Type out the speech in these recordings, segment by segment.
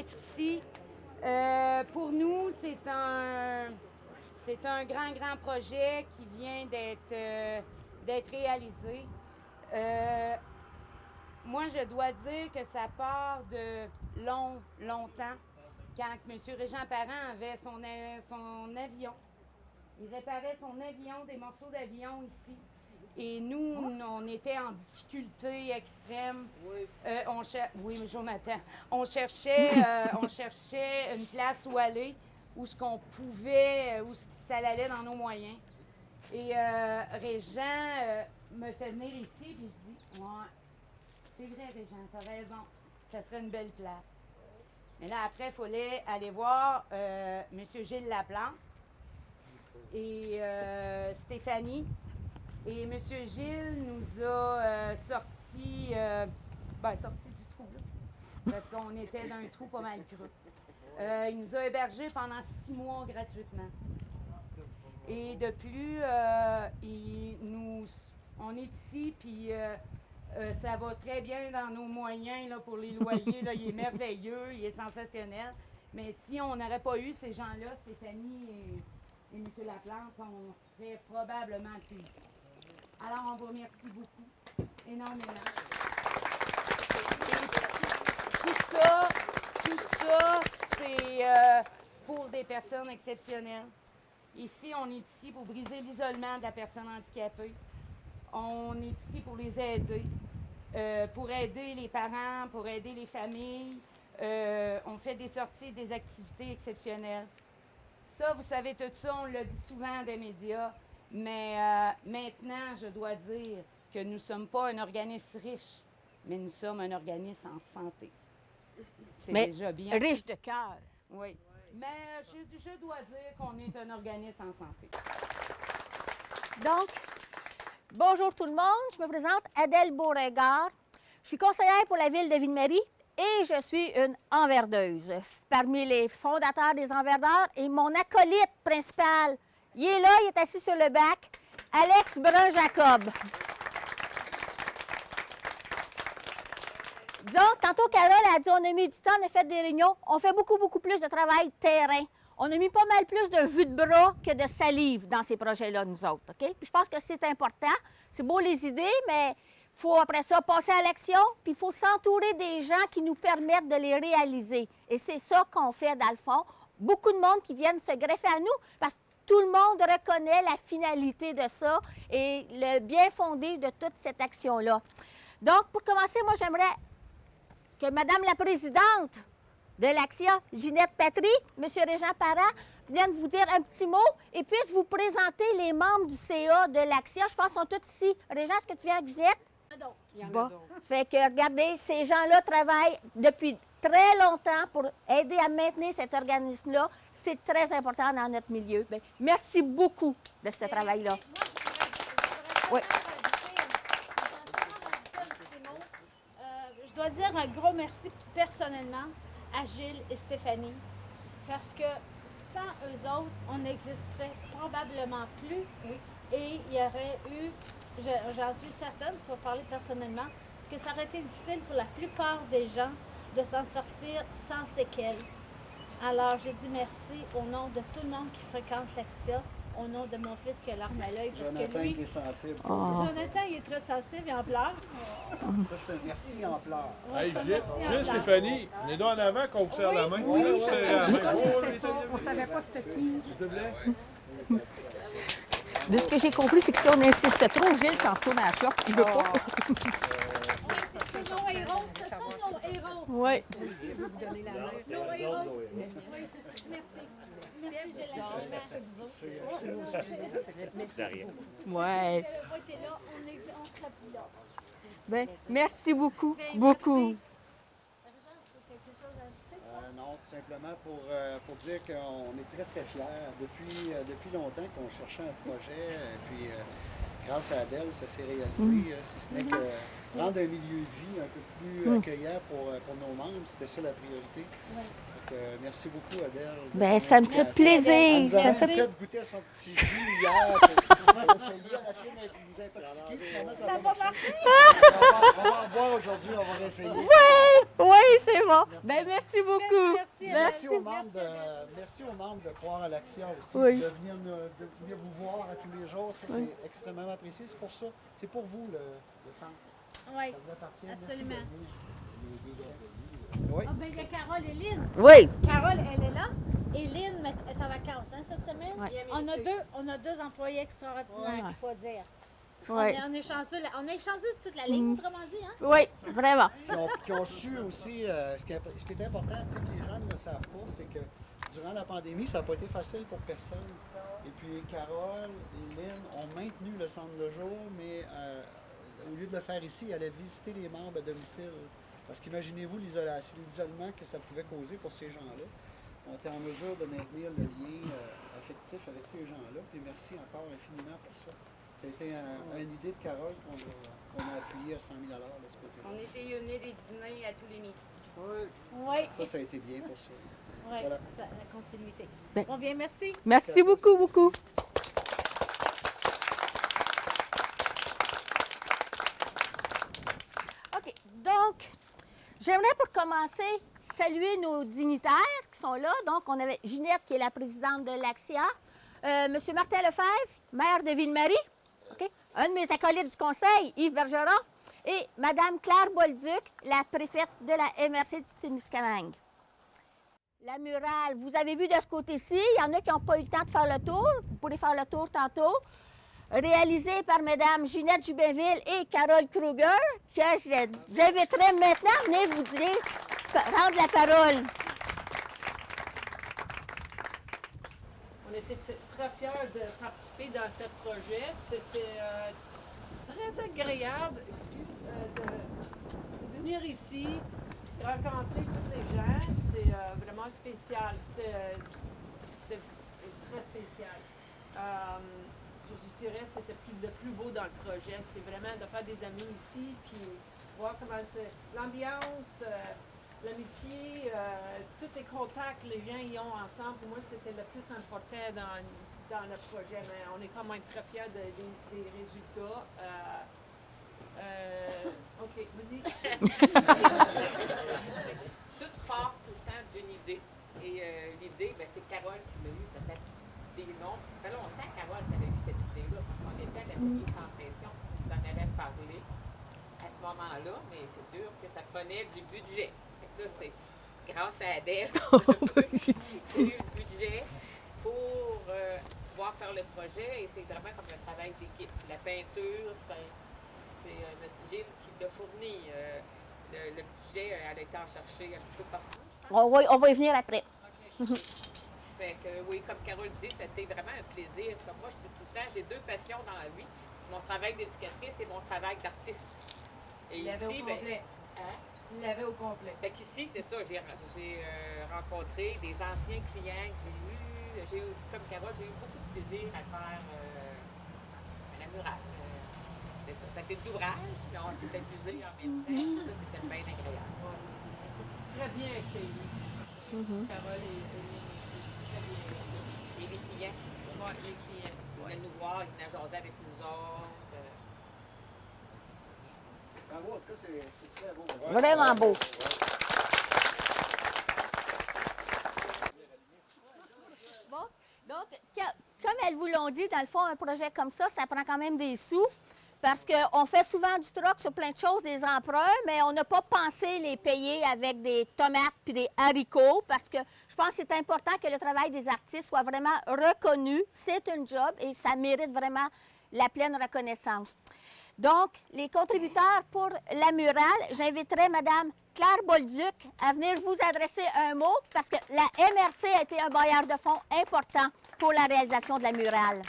d'être ici. Pour nous, c'est un grand projet qui vient d'être réalisé. Moi, je dois dire que ça part de longtemps, quand M. Régent Parent avait son avion. Il réparait son avion, des morceaux d'avion ici. Et nous, on était en difficulté extrême. Oui, mais Jonathan. On cherchait une place où aller, où ce qu'on pouvait, où ça allait dans nos moyens. Et Régent me fait venir ici, puis je dis, ouais, c'est vrai, Régent, t'as raison. Ça serait une belle place. Mais là, après, il fallait aller voir M. Gilles Laplante et Stéphanie. Et M. Gilles nous a sorti du trou, là, parce qu'on était dans un trou pas mal creux. Il nous a hébergés pendant 6 mois gratuitement. Et de plus, on est ici, puis ça va très bien dans nos moyens là, pour les loyers. Là, il est merveilleux, il est sensationnel. Mais si on n'aurait pas eu ces gens-là, Stéphanie et M. Laplante, on serait probablement plus ici. Alors, on vous remercie beaucoup, énormément. Et tout ça, c'est pour des personnes exceptionnelles. Ici, on est ici pour briser l'isolement de la personne handicapée. On est ici pour les aider, pour aider les parents, pour aider les familles. On fait des sorties, des activités exceptionnelles. Ça, vous savez, tout ça, on le dit souvent des médias. Mais maintenant, je dois dire que nous ne sommes pas un organisme riche, mais nous sommes un organisme en santé. C'est déjà bien. Riche de cœur. Oui. Mais je dois dire qu'on est un organisme en santé. Donc, bonjour tout le monde. Je me présente Adèle Beauregard. Je suis conseillère pour la ville de Ville-Marie et je suis une enverdeuse. Parmi les fondateurs des Enverdeurs et mon acolyte principal, il est là, il est assis sur le bac, Alex Brun-Jacob. Disons, tantôt Carole a dit on a mis du temps, on a fait des réunions, on fait beaucoup plus de travail terrain. On a mis pas mal plus de jus de bras que de salive dans ces projets-là, nous autres. OK? Puis je pense que c'est important. C'est beau les idées, mais il faut après ça passer à l'action, puis il faut s'entourer des gens qui nous permettent de les réaliser. Et c'est ça qu'on fait dans le fond. Beaucoup de monde qui viennent se greffer à nous parce que tout le monde reconnaît la finalité de ça et le bien fondé de toute cette action-là. Donc, pour commencer, moi, j'aimerais que Madame la présidente de l'AXIA, Ginette Patry, M. Régent Parent, viennent vous dire un petit mot et puissent vous présenter les membres du CA de l'AXIA. Je pense qu'ils sont tous ici. Régent, est-ce que tu viens avec Ginette? Il y en a Bon. d'autres. Fait que, regardez, ces gens-là travaillent depuis très longtemps pour aider à maintenir cet organisme-là. C'est très important dans notre milieu. Bien, merci beaucoup de ce travail-là. Oui. Je dois dire un gros merci personnellement à Gilles et Stéphanie parce que sans eux autres, on n'existerait probablement plus et il y aurait eu, j'en suis certaine, pour parler personnellement, que ça aurait été difficile pour la plupart des gens de s'en sortir sans séquelles. Alors, j'ai dit merci au nom de tout le monde qui fréquente l'AXIA, au nom de mon fils qui a l'arme à l'œil. Jonathan qui est sensible. Jonathan, il est très sensible, il en pleure. Ça, c'est un merci en pleurs. Hey, Gilles, Stéphanie, venez donc en avant qu'on vous serre la main. Oui, vous serrez la main. On savait pas c'était qui. S'il te plaît. De ce que j'ai compris, c'est que si on insiste trop, Gilles s'en retourne à la shop. Il veut pas. C'est nos héros, ce sont nos héros. Oui. Je veux vous donner la main. Nos héros. Oui, merci. Merci, Ouais. pas été là, on serait plus là. Ben, merci beaucoup. Beaucoup. Non, tout simplement pour dire qu'on est très, très fiers. Depuis longtemps qu'on cherchait un projet, puis grâce à Adèle, ça s'est réalisé. Si ce n'est que rendre un milieu de vie un peu plus accueillant pour nos membres. C'était ça la priorité. Donc, merci beaucoup, Adèle. Ben, ça me fait plaisir. Elle nous Ça a me fait fait goûter à son petit jus hier. On a essayé d'essayer de nous intoxiquer. Finalement, ça va marcher. On va en boire aujourd'hui, on va réessayer. Oui, c'est bon. Ben, merci beaucoup. Merci aux membres de Croire à l'action aussi, Oui. de venir vous voir à tous les jours. Ça, c'est extrêmement apprécié. C'est pour ça. C'est pour vous, le centre. Oui, Ça vous appartient. absolument. Oui. Ah, ben, il y a Carole et Lynn. Oui. Carole, elle est là. Et Lynn est en vacances cette semaine. Ouais. On a deux employés extraordinaires, Ouais. il faut dire. Oui. On est chanceux. On est chanceux de toute la ligne, autrement dit. Hein? Oui, vraiment. Qui ont su aussi, ce qui est important, peut-être que les gens ne le savent pas, c'est que durant la pandémie, ça n'a pas été facile pour personne. Et puis Carole et Lynn ont maintenu le centre de jour, mais au lieu de le faire ici, ils allaient visiter les membres à domicile. Parce qu'imaginez-vous l'isolement que ça pouvait causer pour ces gens-là. On était en mesure de maintenir le lien affectif avec ces gens-là. Puis merci encore infiniment pour ça. C'était une idée de Carole qu'on a appuyée à 100 000 de ce côté-là. On était réunis des dîners à tous les midis. Oui. Ça a été bien pour ça. Oui, Voilà. la continuité. Ben- Bon, bien, merci. Merci beaucoup, beaucoup. OK. Donc, j'aimerais pour commencer saluer nos dignitaires qui sont là. Donc, on avait Ginette qui est la présidente de l'AXIA, M. Martin Lefebvre, maire de Ville-Marie, OK? Un de mes acolytes du conseil, Yves Bergeron, et Mme Claire Bolduc, la préfète de la MRC de Témiscamingue. La murale, vous avez vu de ce côté-ci, il y en a qui n'ont pas eu le temps de faire le tour. Vous pourrez faire le tour tantôt. Réalisé par Mme Ginette Jubinville et Carole Kruger, que je vous inviterai maintenant à venir vous dire, rendre la parole. On était très fiers de participer dans ce projet. C'était très agréable de venir ici, rencontrer tous les gens. C'était vraiment spécial. C'était très spécial. Je dirais que c'était le plus beau dans le projet. C'est vraiment de faire des amis ici, puis voir comment c'est l'ambiance, l'amitié, tous les contacts que les gens y ont ensemble. Pour moi, c'était le plus important dans le projet. Mais on est quand même très fiers des résultats. OK, vas-y. Tout part tout le temps d'une idée. Et l'idée, ben, c'est Carole qui l'a eu. Ça fait longtemps, Carole, qui avait eu cette idée-là, parce qu'on était à l'atelier sans pression. Vous en avez parlé à ce moment-là, mais c'est sûr que ça prenait du budget. Fait que là, c'est grâce à Adèle qu'il y a eu le budget pour pouvoir faire le projet. Et c'est vraiment comme un travail d'équipe. La peinture, c'est M. Gilles qui l'a fourni. Le budget, elle a été en chercher un petit peu partout, je pense. On va y venir après. Fait que oui, comme Carole dit, c'était vraiment un plaisir. Comme moi, je dis tout le temps, j'ai deux passions dans la vie. Mon travail d'éducatrice et mon travail d'artiste. Et Tu l'avais au complet. hein? Tu l'avais au complet. Fait qu'ici, c'est ça, j'ai rencontré des anciens clients que j'ai eu, comme Carole, j'ai eu beaucoup de plaisir à faire la murale. C'est ça, c'était de l'ouvrage, puis on s'est amusé en même temps. Ça, c'était bien agréable. Très bien accueilli. Carole et aussi. Très bien accueilli. Et les clients, Ouais, les clients. ils venaient nous voir, ils venaient jaser avec nous autres. Bravo, en tout cas, c'est très beau. Vraiment beau. Bon, donc, comme elles vous l'ont dit, dans le fond, un projet comme ça prend quand même des sous. Parce qu'on fait souvent du troc sur plein de choses, des emprunts, mais on n'a pas pensé les payer avec des tomates puis des haricots, parce que je pense que c'est important que le travail des artistes soit vraiment reconnu. C'est un job et ça mérite vraiment la pleine reconnaissance. Donc, les contributeurs pour la murale, j'inviterai Mme Claire Bolduc à venir vous adresser un mot, parce que la MRC a été un bailleur de fonds important pour la réalisation de la murale.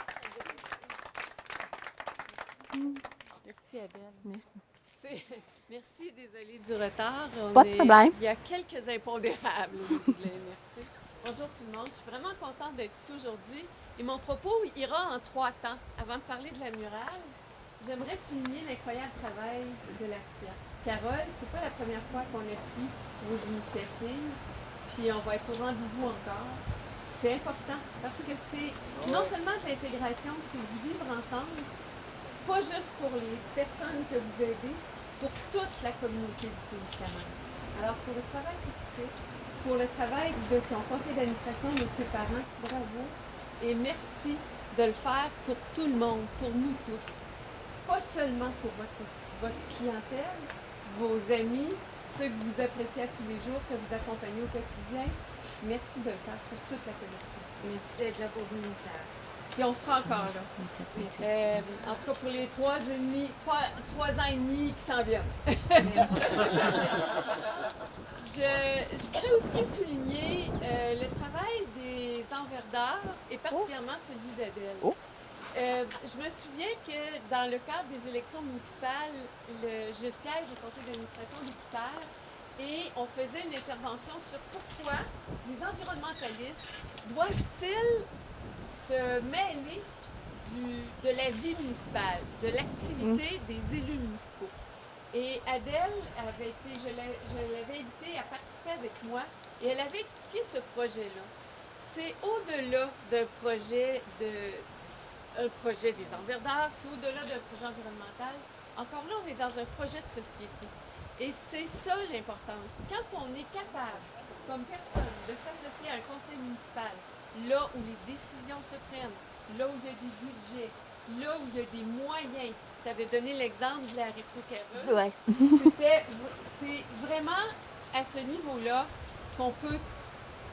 Merci, Adèle. Merci, désolée du retard. Pas de problème. Il y a quelques impondérables. Merci. Bonjour tout le monde. Je suis vraiment contente d'être ici aujourd'hui. Et mon propos ira en 3 temps. Avant de parler de la murale, j'aimerais souligner l'incroyable travail de l'AXIA. Carole, c'est pas la première fois qu'on appuie vos initiatives, puis on va être au rendez-vous encore. C'est important parce que c'est non seulement de l'intégration, c'est du vivre ensemble, pas juste pour les personnes que vous aidez, pour toute la communauté du Témiscamingue. Alors, pour le travail que tu fais, pour le travail de ton conseil d'administration, M. Parent, bravo et merci de le faire pour tout le monde, pour nous tous. Pas seulement pour votre clientèle, vos amis, ceux que vous appréciez à tous les jours, que vous accompagnez au quotidien. Merci de le faire pour toute la collectivité. Merci d'être là pour nous, Claire. Puis on sera encore là. En tout cas, pour les 3 ans et demi qui s'en viennent. Je voudrais aussi souligner le travail des enverdeurs et particulièrement celui d'Adèle. Je me souviens que dans le cadre des élections municipales, je siège au conseil d'administration d'Équiterre et on faisait une intervention sur pourquoi les environnementalistes doivent-ils se mêler de la vie municipale, de l'activité des élus municipaux. Et Adèle avait été, je l'avais invitée à participer avec moi et elle avait expliqué ce projet-là. C'est au-delà d'un projet des enverdeurs, c'est au-delà d'un projet environnemental. Encore là, on est dans un projet de société. Et c'est ça l'importance. Quand on est capable, comme personne, de s'associer à un conseil municipal, là où les décisions se prennent, là où il y a des budgets, là où il y a des moyens. Tu avais donné l'exemple de la rétrocareuse. Ouais. C'est vraiment à ce niveau-là qu'on peut...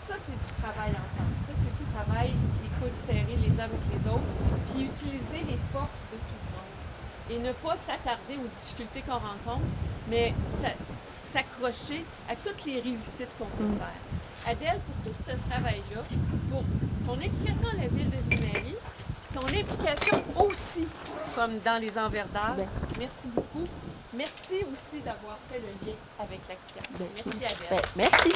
Ça, c'est du travail ensemble. Ça, c'est du travail, les coudes serrés les uns avec les autres, puis utiliser les forces de tout le monde. Et ne pas s'attarder aux difficultés qu'on rencontre, mais s'accrocher à toutes les réussites qu'on peut faire. Adèle, pour tout ce travail-là, pour ton implication à la ville de Ville-Marie, ton implication aussi, comme dans les enverdeurs, merci beaucoup. Merci aussi d'avoir fait le lien avec l'AXIA. Merci Adèle. Merci. Le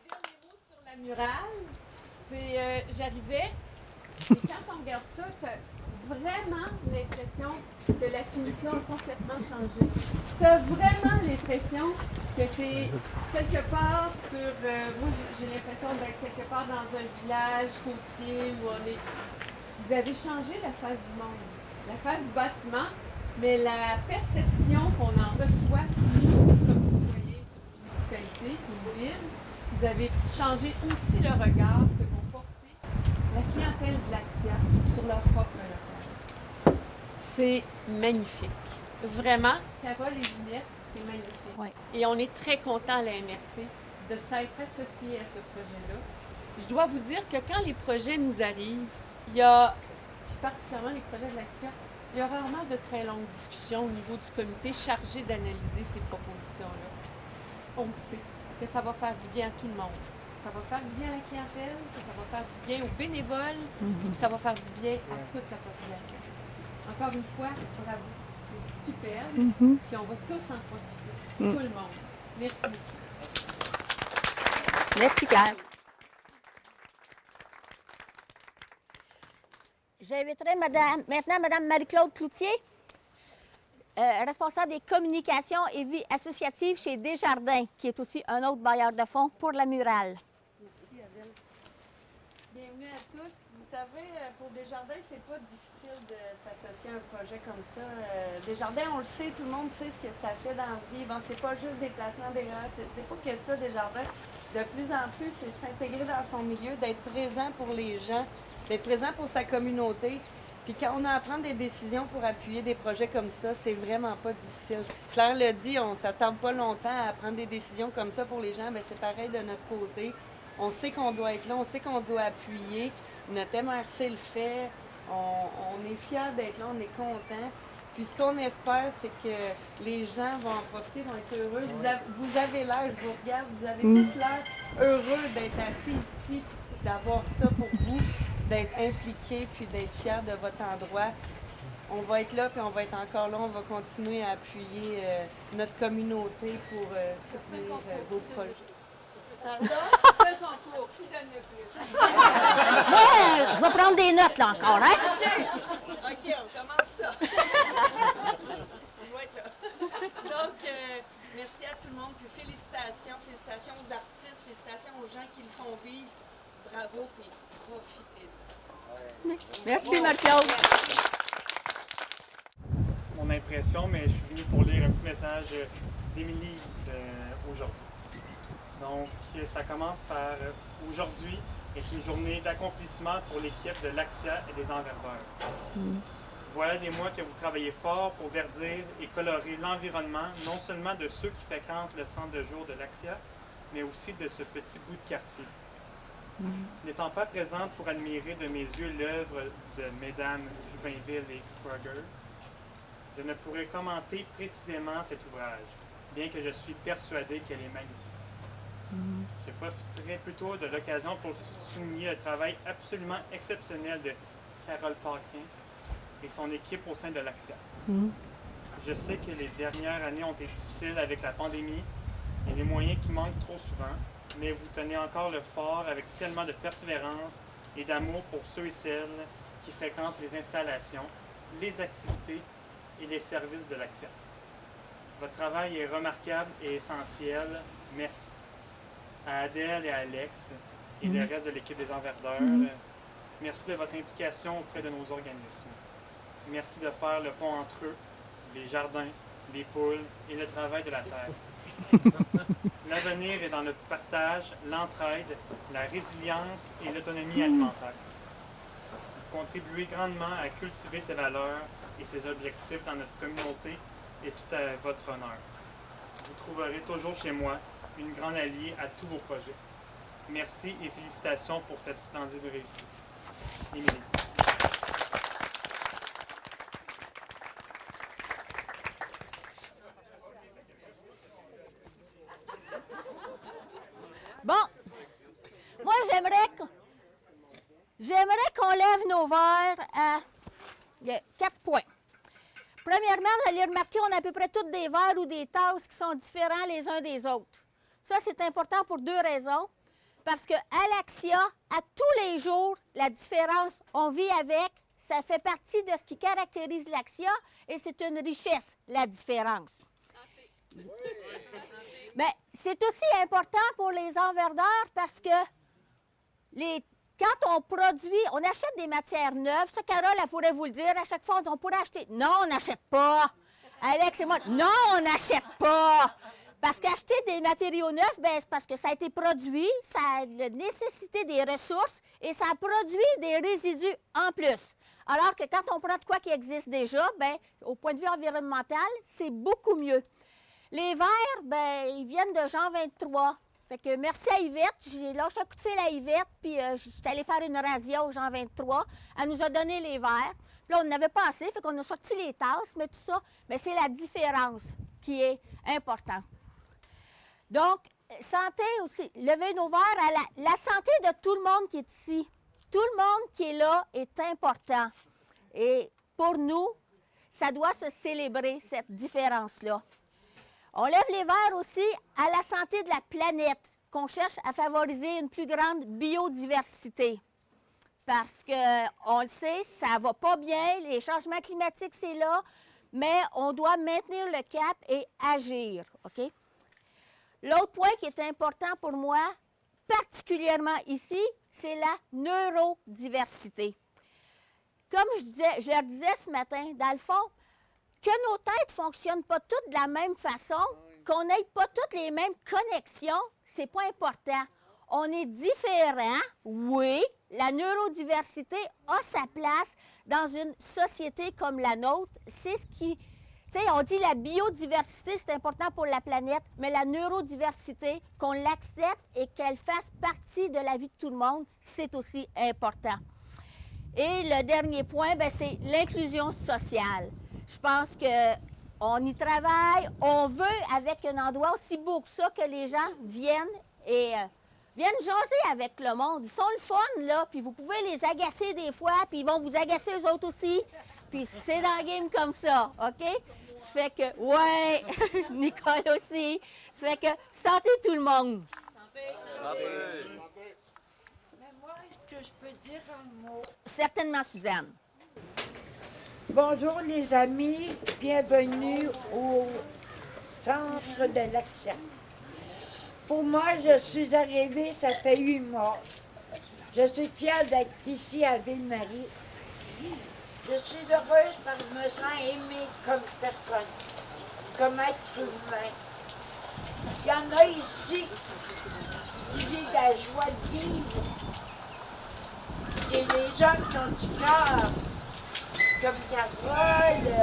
dernier mot sur la murale, c'est j'arrivais et quand on regarde ça, vraiment l'impression que la finition a complètement changé. Tu as vraiment l'impression que tu es quelque part sur... moi, j'ai l'impression d'être quelque part dans un village côtier où on est... Vous avez changé la face du monde, la face du bâtiment, mais la perception qu'on en reçoit, nous, comme citoyens d'une municipalité, d'une ville, vous avez changé aussi le regard que vont porter la clientèle de l'AXIA sur leur propre locale. C'est magnifique. Vraiment, Carole et Ginette, c'est magnifique. Oui. Et on est très contents à la MRC de s'être associés à ce projet-là. Je dois vous dire que quand les projets nous arrivent, il y a, puis particulièrement les projets de l'AXIA, il y a rarement de très longues discussions au niveau du comité chargé d'analyser ces propositions-là. On sait que ça va faire du bien à tout le monde. Ça va faire du bien à la clientèle, que ça va faire du bien aux bénévoles, et que ça va faire du bien à toute la population. Encore une fois, bravo. C'est super. Puis on va tous en profiter. Tout le monde. Merci beaucoup. Merci, Claire. J'inviterai maintenant Mme Marie-Claude Cloutier, responsable des communications et vie associative chez Desjardins, qui est aussi un autre bailleur de fonds pour la murale. Merci, Adèle. Bienvenue à tous. Vous savez, pour Desjardins, c'est pas difficile de s'associer à un projet comme ça. Desjardins, on le sait, tout le monde sait ce que ça fait dans la vie. Bon, c'est pas juste des placements d'erreurs, c'est pas que ça, Desjardins. De plus en plus, c'est s'intégrer dans son milieu, d'être présent pour les gens, d'être présent pour sa communauté. Puis quand on a à prendre des décisions pour appuyer des projets comme ça, c'est vraiment pas difficile. Claire l'a dit, on ne s'attarde pas longtemps à prendre des décisions comme ça pour les gens, mais c'est pareil de notre côté. On sait qu'on doit être là, on sait qu'on doit appuyer. Notre MRC le fait. On est fiers d'être là, on est contents. Puis ce qu'on espère, c'est que les gens vont en profiter, vont être heureux. Vous avez l'air, je vous regarde, vous avez tous l'air heureux d'être assis ici, d'avoir ça pour vous, d'être impliqués, puis d'être fiers de votre endroit. On va être là, puis on va être encore là. On va continuer à appuyer notre communauté pour soutenir vos projets. Pardon? Fais ton tour. Qui donne le plus? Moi, je vais prendre des notes, là, encore, hein? OK, on commence ça. Je vais être là. Donc, merci à tout le monde, puis félicitations aux artistes, félicitations aux gens qui le font vivre. Bravo, puis profitez-en. Merci, Marc-Claude. Mon impression, mais je suis venu pour lire un petit message d'Émilie aujourd'hui. Donc, ça commence par aujourd'hui est une journée d'accomplissement pour l'équipe de l'Axia et des Enverdeurs. Voilà des mois que vous travaillez fort pour verdir et colorer l'environnement, non seulement de ceux qui fréquentent le centre de jour de l'Axia, mais aussi de ce petit bout de quartier. N'étant pas présente pour admirer de mes yeux l'œuvre de Mesdames Jouvin-Ville et Kroger, je ne pourrais commenter précisément cet ouvrage, bien que je suis persuadé qu'elle est magnifique. Je profiterai plutôt de l'occasion pour souligner le travail absolument exceptionnel de Carole Paquin et son équipe au sein de l'Axia. Je sais que les dernières années ont été difficiles avec la pandémie et les moyens qui manquent trop souvent, mais vous tenez encore le fort avec tellement de persévérance et d'amour pour ceux et celles qui fréquentent les installations, les activités et les services de l'Axia. Votre travail est remarquable et essentiel. Merci. À Adèle et à Alex et le reste de l'équipe des Enverdeurs, merci de votre implication auprès de nos organismes. Merci de faire le pont entre eux, les jardins, les poules et le travail de la terre. L'avenir est dans le partage, l'entraide, la résilience et l'autonomie alimentaire. Vous contribuez grandement à cultiver ces valeurs et ces objectifs dans notre communauté et c'est à votre honneur. Vous trouverez toujours chez moi une grande alliée à tous vos projets. Merci et félicitations pour cette splendide réussite. Émilie. Bon, moi, j'aimerais qu'on lève nos verres à 4 points. Premièrement, vous allez remarquer qu'on a à peu près tous des verres ou des tasses qui sont différents les uns des autres. Ça, c'est important pour 2 raisons. Parce qu'à l'Axia, à tous les jours, la différence, on vit avec, ça fait partie de ce qui caractérise l'Axia et c'est une richesse, la différence. Bien, c'est aussi important pour les enverdeurs parce que quand on produit, on achète des matières neuves. Ça, Carole, elle pourrait vous le dire. À chaque fois, on pourrait acheter. Non, on n'achète pas. Alex et moi, non, on n'achète pas. Parce qu'acheter des matériaux neufs, bien, c'est parce que ça a été produit, ça a nécessité des ressources et ça a produit des résidus en plus. Alors que quand on prend de quoi qui existe déjà, bien, au point de vue environnemental, c'est beaucoup mieux. Les verres, bien, ils viennent de Jean 23. Fait que merci à Yvette. J'ai lâché un coup de fil à Yvette, puis je suis allée faire une razzia au Jean 23. Elle nous a donné les verres. Puis là, on n'avait pas assez, fait qu'on a sorti les tasses, mais tout ça, mais c'est la différence qui est importante. Donc, santé aussi. Levez nos verres à la santé de tout le monde qui est ici. Tout le monde qui est là est important. Et pour nous, ça doit se célébrer, cette différence-là. On lève les verres aussi à la santé de la planète, qu'on cherche à favoriser une plus grande biodiversité. Parce qu'on le sait, ça ne va pas bien, les changements climatiques, c'est là, mais on doit maintenir le cap et agir, OK? L'autre point qui est important pour moi, particulièrement ici, c'est la neurodiversité. Comme je leur disais ce matin, dans le fond, que nos têtes ne fonctionnent pas toutes de la même façon, qu'on n'ait pas toutes les mêmes connexions, c'est pas important. On est différents, oui, la neurodiversité a sa place dans une société comme la nôtre. C'est ce qui, tu sais, on dit la biodiversité, c'est important pour la planète, mais la neurodiversité, qu'on l'accepte et qu'elle fasse partie de la vie de tout le monde, c'est aussi important. Et le dernier point, bien, c'est l'inclusion sociale. Je pense qu'on y travaille, on veut avec un endroit aussi beau que ça, que les gens viennent et viennent jaser avec le monde. Ils sont le fun, là, puis vous pouvez les agacer des fois, puis ils vont vous agacer eux autres aussi. Puis c'est dans le game comme ça, OK? Ça fait que, ouais, Nicole aussi. Ça fait que, santé tout le monde. Mais moi, est-ce que je peux dire un mot? Certainement, Suzanne. Bonjour les amis, bienvenue au centre de l'action. Pour moi, je suis arrivée, ça fait 8 mois. Je suis fière d'être ici à Ville-Marie. Je suis heureuse parce que je me sens aimée comme personne, comme être humain. Il y en a ici qui vivent la joie de vivre. C'est les gens qui ont du cœur, comme Carole,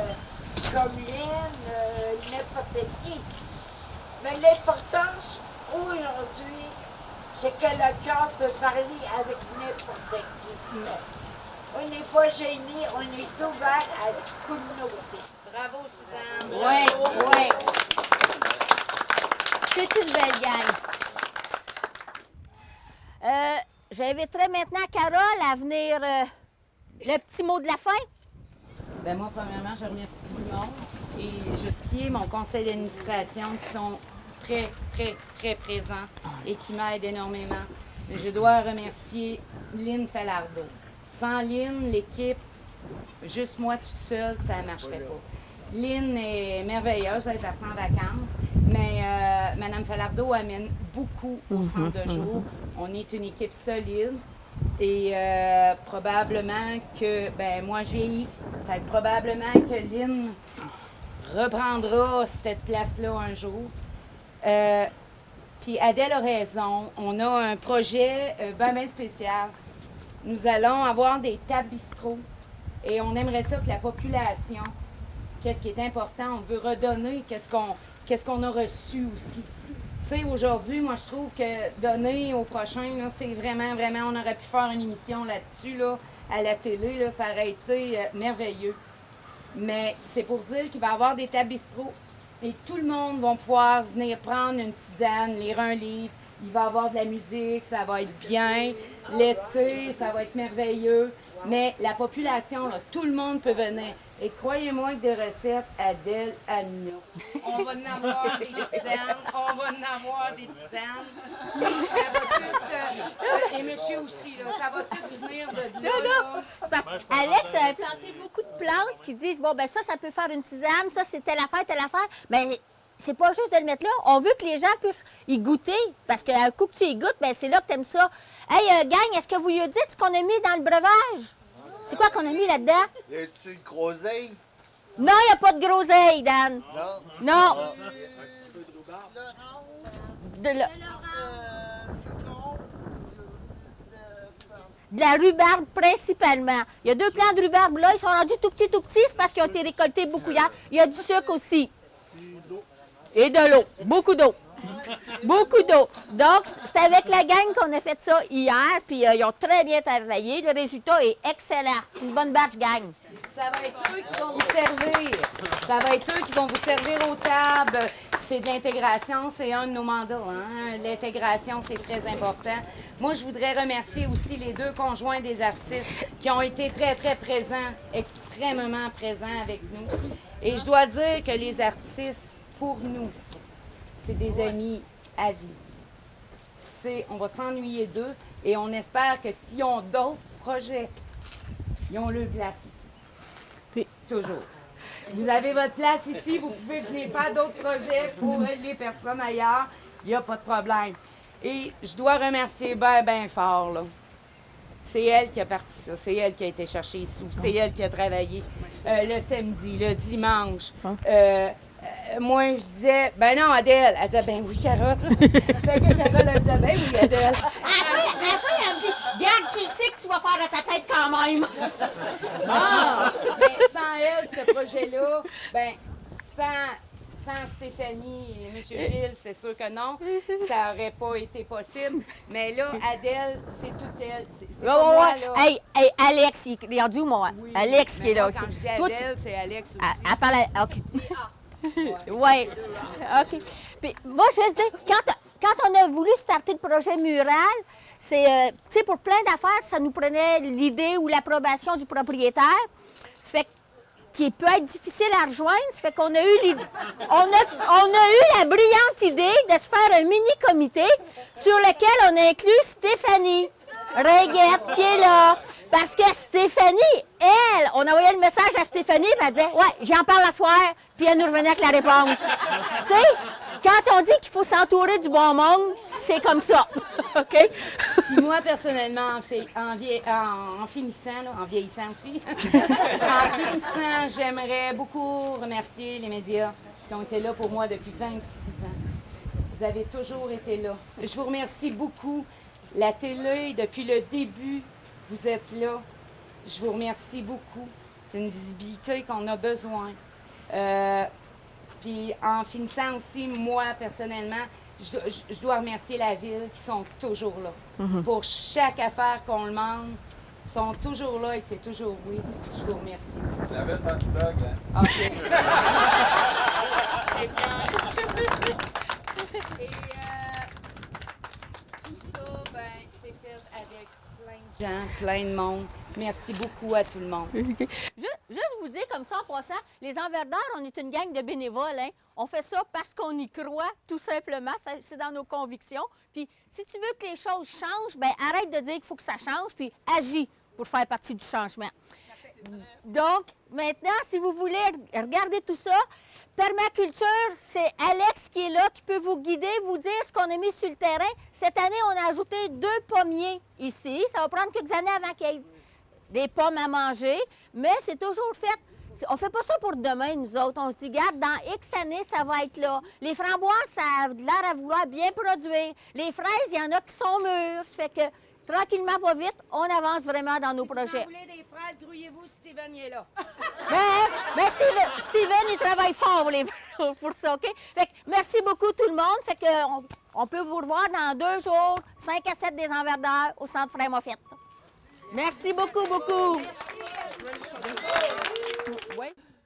comme Lynn, n'importe qui. Mais l'importance aujourd'hui, c'est que le cœur peut parler avec n'importe qui. On n'est pas gêné, on est ouvert à la communauté. Bravo, Suzanne. Oui, oui. C'est une belle gang. J'inviterai maintenant Carole à venir le petit mot de la fin. Ben moi, premièrement, je remercie tout le monde et je remercie mon conseil d'administration qui sont très, très, très présents et qui m'aident énormément. Je dois remercier Lynn Falardeau. Sans Lynn, l'équipe, juste moi toute seule, ça ne marcherait pas. Lynn est merveilleuse, elle est partie en vacances, mais Mme Falardeau amène beaucoup au centre de jour. On est une équipe solide et probablement que, ben moi je vieillis, fait que probablement que Lynn reprendra cette place-là un jour. Puis Adèle a raison, on a un projet bien spécial. Nous allons avoir des tables bistrot et on aimerait ça que la population, qu'est-ce qui est important, on veut redonner qu'est-ce qu'on a reçu aussi. Tu sais, aujourd'hui, moi, je trouve que donner au prochain, là, c'est vraiment, vraiment, on aurait pu faire une émission là-dessus, là, à la télé, là, ça aurait été merveilleux. Mais c'est pour dire qu'il va y avoir des tables bistrot et tout le monde va pouvoir venir prendre une tisane, lire un livre, il va y avoir de la musique, ça va être bien. L'été, ça va être merveilleux. Mais la population, là, tout le monde peut venir. Et croyez-moi que des recettes, Adèle, Anna. On va en avoir des tisanes, on va en avoir des tisanes. Ça va tout, et monsieur aussi, là, ça va tout venir de là. C'est parce qu'Alex a planté beaucoup de plantes qui disent, bon, ben ça peut faire une tisane, ça, c'est telle affaire. Mais c'est pas juste de le mettre là. On veut que les gens puissent y goûter. Parce qu'un coup que tu y goûtes, ben c'est là que tu aimes ça. Hey, gang, est-ce que vous lui dites ce qu'on a mis dans le breuvage? C'est quoi qu'on a mis là-dedans? Y a-tu une groseille? Non, il n'y a pas de groseille, Dan. Non? Non. Un petit peu de rhubarbe? De la rhubarbe principalement. Il y a 2 plants de rhubarbe là. Ils sont rendus tout petits. C'est parce qu'ils ont été récoltés beaucoup hier. Il y a du sucre aussi. Et de l'eau. Beaucoup d'eau. Beaucoup d'eau. Donc, c'est avec la gang qu'on a fait ça hier, puis ils ont très bien travaillé. Le résultat est excellent. C'est une bonne batch, gang. Ça va être eux qui vont vous servir. Ça va être eux qui vont vous servir aux tables. C'est de l'intégration, c'est un de nos mandats. Hein? L'intégration, c'est très important. Moi, je voudrais remercier aussi les 2 conjoints des artistes qui ont été très, très présents, extrêmement présents avec nous. Et je dois dire que les artistes, pour nous, c'est des amis à vie. On va s'ennuyer d'eux et on espère que s'ils ont d'autres projets, ils ont leur place ici. Puis, toujours. Vous avez votre place ici, vous pouvez venir faire d'autres projets pour les personnes ailleurs. Il n'y a pas de problème. Et je dois remercier bien fort, là. C'est elle qui a parti ça. C'est elle qui a été chercher les sous. C'est elle qui a travaillé le samedi, le dimanche. Moi, je disais, ben non, Adèle. Elle disait, ben oui, Carole. Fait que Carole, elle disait, ben oui, Adèle. À la fin, elle me dit, regarde, tu sais que tu vas faire de ta tête quand même. Mais sans elle, ce projet-là, ben, sans Stéphanie et M. Gilles, c'est sûr que non, ça n'aurait pas été possible. Mais là, Adèle, c'est toute elle. C'est pas moi, là. Hey, Alex, il est rendu où, moi? Oui, Alex qui est là aussi. Quand je dis Adèle, c'est Alex aussi. Elle parle OK. Oui. OK. Puis moi, je vais te dire, quand on a voulu starter le projet mural, c'est, tu sais, pour plein d'affaires, ça nous prenait l'idée ou l'approbation du propriétaire. Ça fait qui peut être difficile à rejoindre. Ça fait qu'on a eu on a eu la brillante idée de se faire un mini-comité sur lequel on a inclus Stéphanie Reguette qui est là. Parce que Stéphanie, elle, on envoyait le message à Stéphanie, puis elle disait « Ouais, j'en parle à soir », puis elle nous revenait avec la réponse. Tu sais, quand on dit qu'il faut s'entourer du bon monde, c'est comme ça. OK? Puis moi, personnellement, en finissant, là, en vieillissant aussi, en finissant, j'aimerais beaucoup remercier les médias qui ont été là pour moi depuis 26 ans. Vous avez toujours été là. Je vous remercie beaucoup. La télé, depuis le début, vous êtes là. Je vous remercie beaucoup. C'est une visibilité qu'on a besoin. Puis en finissant aussi, moi, personnellement, je dois remercier la ville qui sont toujours là. Pour chaque affaire qu'on demande, ils sont toujours là et c'est toujours oui. Je vous remercie. La ville pas qui bug, hein? OK. Et tout ça, ben, c'est fait avec plein de gens, plein de monde. Merci beaucoup à tout le monde. Juste vous dire comme ça en passant, les Enverdeurs, on est une gang de bénévoles. Hein? On fait ça parce qu'on y croit, tout simplement. C'est dans nos convictions. Puis si tu veux que les choses changent, ben arrête de dire qu'il faut que ça change, puis agis pour faire partie du changement. Donc, maintenant, si vous voulez regarder tout ça, Permaculture, c'est Alex qui est là, qui peut vous guider, vous dire ce qu'on a mis sur le terrain. Cette année, on a ajouté 2 pommiers ici. Ça va prendre quelques années avant qu'il y ait des pommes à manger, mais c'est toujours fait. On fait pas ça pour demain, nous autres. On se dit, regarde, dans X années, ça va être là. Les framboises, ça a l'air à vouloir bien produire. Les fraises, il y en a qui sont mûres. Ça fait que, tranquillement, pas vite, on avance vraiment dans nos projets. Si vous voulez des fraises, grouillez-vous, Steven il est là. Mais Steven, il travaille fort pour ça, OK? Fait que merci beaucoup tout le monde. Fait que on peut vous revoir dans 2 jours, 5 à 7 des Enverdeurs au Centre Frère Moffett. Merci beaucoup, beaucoup.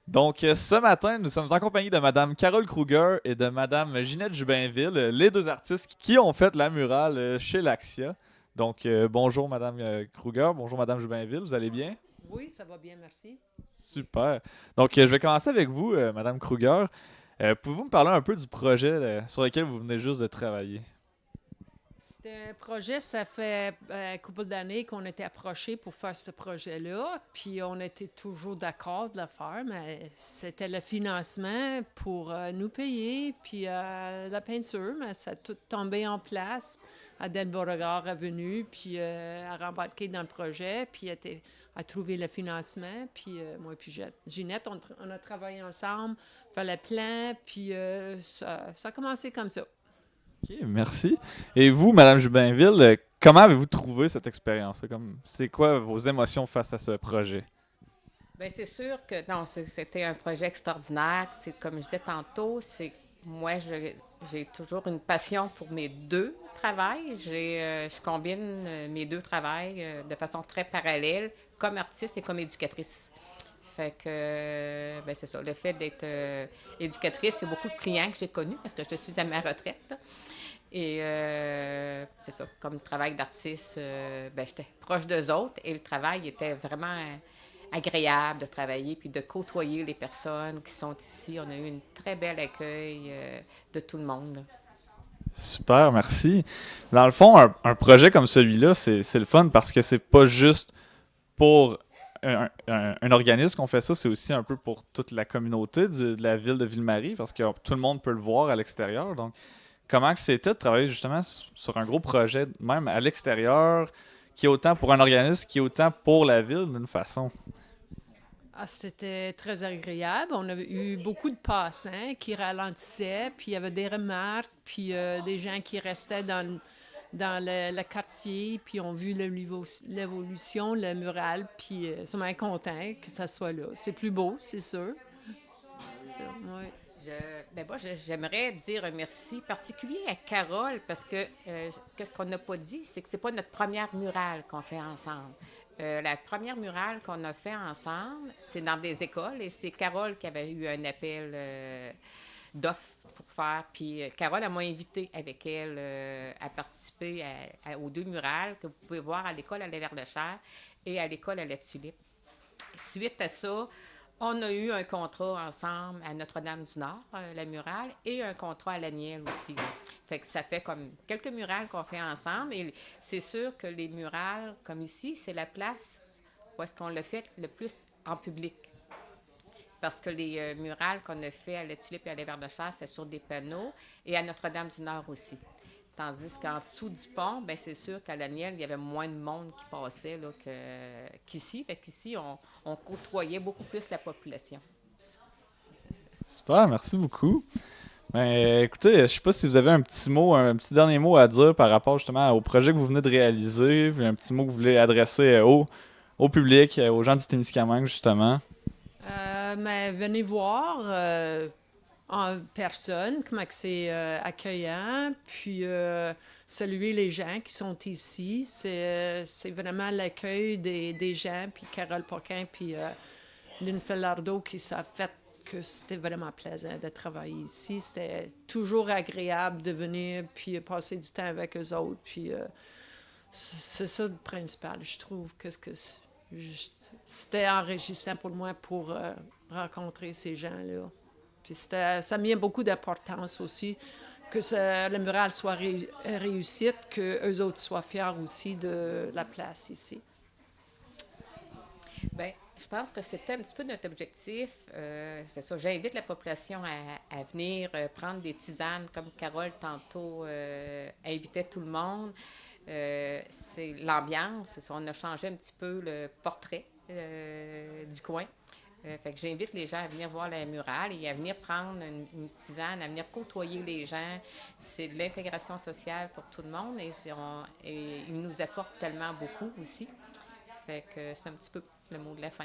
Donc, ce matin, nous sommes en compagnie de Mme Carole Kruger et de Mme Ginette Jubinville, les 2 artistes qui ont fait la murale chez l'Axia. Donc, bonjour Mme Kruger, bonjour Mme Jubinville, vous allez bien? Oui, ça va bien, merci. Super. Donc, je vais commencer avec vous, Mme Kruger. Pouvez-vous me parler un peu du projet sur lequel vous venez juste de travailler? C'était un projet, ça fait un couple d'années qu'on était approchés pour faire ce projet-là, puis on était toujours d'accord de le faire, mais c'était le financement pour nous payer, puis la peinture, mais ça a tout tombé en place. Adèle Beauregard est venue, puis a rembarqué dans le projet, puis a trouvé le financement, puis moi puis Ginette, on a travaillé ensemble, fait le plan, puis ça a commencé comme ça. OK, merci. Et vous, Mme Jubinville, comment avez-vous trouvé cette expérience? C'est quoi vos émotions face à ce projet? Bien, c'est sûr que non, c'était un projet extraordinaire. C'est comme je disais tantôt, moi, j'ai toujours une passion pour mes 2 travails. Je combine mes 2 travails de façon très parallèle, comme artiste et comme éducatrice. Fait que, ben c'est ça, le fait d'être éducatrice, il y a beaucoup de clients que j'ai connus parce que je suis à ma retraite. Là. Et c'est ça, comme travail d'artiste, j'étais proche d'eux autres et le travail était vraiment agréable de travailler puis de côtoyer les personnes qui sont ici. On a eu un très bel accueil de tout le monde. Là. Super, merci. Dans le fond, un projet comme celui-là, c'est le fun parce que c'est pas juste pour un organisme qu'on fait ça, c'est aussi un peu pour toute la communauté de la ville de Ville-Marie parce que tout le monde peut le voir à l'extérieur. Donc, comment c'était de travailler justement sur un gros projet, même à l'extérieur, qui est autant pour un organisme, qui est autant pour la ville d'une façon? Ah, c'était très agréable. On a eu beaucoup de passants qui ralentissaient, puis il y avait des remarques, puis des gens qui restaient dans le quartier, puis ont vu l'évolution, le mural, puis sont bien contents que ça soit là. C'est plus beau, c'est sûr. C'est ça, oui. Moi, j'aimerais dire un merci particulier à Carole parce que qu'est-ce qu'on n'a pas dit, c'est que c'est pas notre première murale qu'on fait ensemble. La première murale qu'on a fait ensemble, c'est dans des écoles et c'est Carole qui avait eu un appel d'offres pour faire. Puis Carole m'a invité avec elle à participer aux 2 murales que vous pouvez voir à l'école à la Verdechère et à l'école à la Tulipe. Suite à ça, On a eu un contrat ensemble à Notre-Dame-du-Nord, la murale, et un contrat à l'Aniel aussi. Fait que ça fait comme quelques murales qu'on fait ensemble. Et c'est sûr que les murales, comme ici, c'est la place où est-ce qu'on le fait le plus en public. Parce que les murales qu'on a fait à la Tulipe et à la Verre-de-Chair, c'était sur des panneaux, et à Notre-Dame-du-Nord aussi. Tandis qu'en dessous du pont, bien, c'est sûr qu'à l'Aniel, il y avait moins de monde qui passait là, qu'ici. Fait qu'ici, on côtoyait beaucoup plus la population. Super, merci beaucoup. Ben, écoutez, je sais pas si vous avez un petit dernier mot à dire par rapport justement au projet que vous venez de réaliser, puis un petit mot que vous voulez adresser au public, aux gens du Témiscamingue, justement. Mais venez voir en personne comment c'est accueillant, puis saluer les gens qui sont ici. C'est vraiment l'accueil des gens, puis Carole Poquin, puis Lynn Fellardo qui s'est fait que c'était vraiment plaisant de travailler ici. C'était toujours agréable de venir puis passer du temps avec eux autres. Puis c'est ça le principal. Je trouve que c'était enrichissant pour moi pour rencontrer ces gens-là. Puis ça a mis beaucoup d'importance aussi que le mural soit réussite, qu'eux autres soient fiers aussi de la place ici. Bien, je pense que c'était un petit peu notre objectif. C'est ça, j'invite la population à venir prendre des tisanes, comme Carole tantôt invitait tout le monde. C'est l'ambiance, c'est ça, on a changé un petit peu le portrait du coin. Fait que j'invite les gens à venir voir la murale et à venir prendre une tisane, à venir côtoyer les gens. C'est de l'intégration sociale pour tout le monde et ils nous apportent tellement beaucoup aussi. Fait que c'est un petit peu le mot de la fin.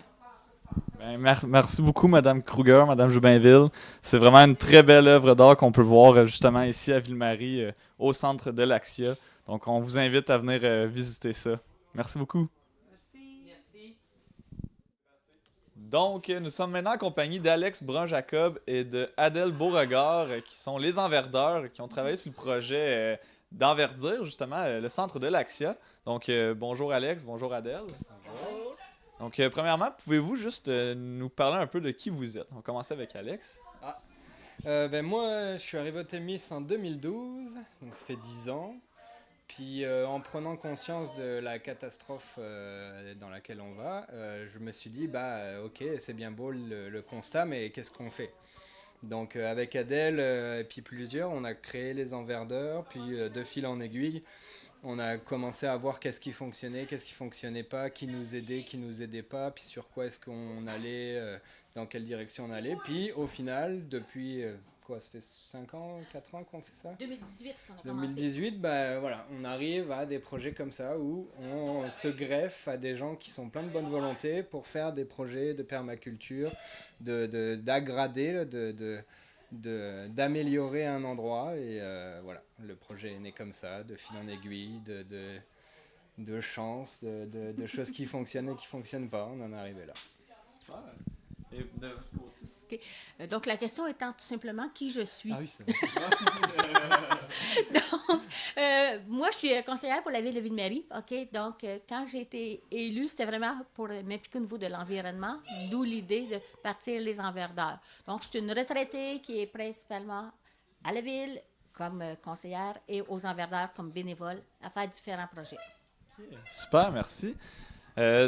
Ben, merci beaucoup, Mme Kruger, Mme Joubinville. C'est vraiment une très belle œuvre d'art qu'on peut voir justement ici à Ville-Marie, au centre de l'Axia. Donc, on vous invite à venir visiter ça. Merci beaucoup. Merci. Donc, nous sommes maintenant en compagnie d'Alex Brun-Jacob et de Adèle Beauregard, qui sont les enverdeurs, qui ont travaillé sur le projet d'enverdir, justement, le centre de l'Axia. Donc, bonjour Alex, bonjour Adèle. Bonjour. Donc, premièrement, pouvez-vous juste nous parler un peu de qui vous êtes? On va commencer avec Alex. Moi, je suis arrivé au Témis en 2012, donc ça fait 10 ans. Puis en prenant conscience de la catastrophe dans laquelle on va, je me suis dit, ok, c'est bien beau le constat, mais qu'est-ce qu'on fait? Donc avec Adèle et puis plusieurs, on a créé les enverdeurs, puis de fil en aiguille, on a commencé à voir qu'est-ce qui fonctionnait pas, qui nous aidait pas, puis sur quoi est-ce qu'on allait, dans quelle direction on allait. Puis au final, depuis... ça fait 5 ans, 4 ans qu'on fait ça? 2018 qu'on a commencé. 2018, voilà, on arrive à des projets comme ça où on se greffe à des gens qui sont plein de bonne volonté pour faire des projets de permaculture, d'aggrader, d'améliorer un endroit. Et voilà, le projet est né comme ça, de fil en aiguille, de chance, de choses qui fonctionnent et qui ne fonctionnent pas. On en est arrivé là. Et Okay. Donc, la question étant tout simplement qui je suis. Ah oui, c'est vrai. Donc, moi, je suis conseillère pour la ville de Ville-Marie. OK? Donc, quand j'ai été élue, c'était vraiment pour m'impliquer au niveau de l'environnement, d'où l'idée de partir les enverdeurs. Donc, je suis une retraitée qui est principalement à la ville comme conseillère et aux enverdeurs comme bénévole à faire différents projets. Super, merci.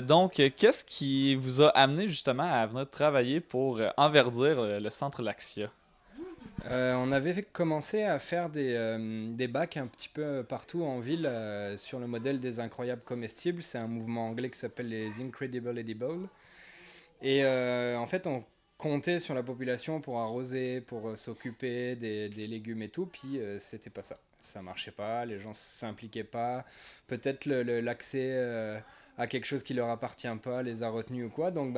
Donc, qu'est-ce qui vous a amené justement à venir travailler pour enverdir le centre L'Axia? On avait commencé à faire des bacs un petit peu partout en ville sur le modèle des incroyables comestibles. C'est un mouvement anglais qui s'appelle les Incredible Edibles. Et en fait, on comptait sur la population pour arroser, pour s'occuper des légumes et tout, puis c'était pas ça. Ça marchait pas, les gens s'impliquaient pas. Peut-être l'accès à quelque chose qui leur appartient pas les a retenus ou quoi. Donc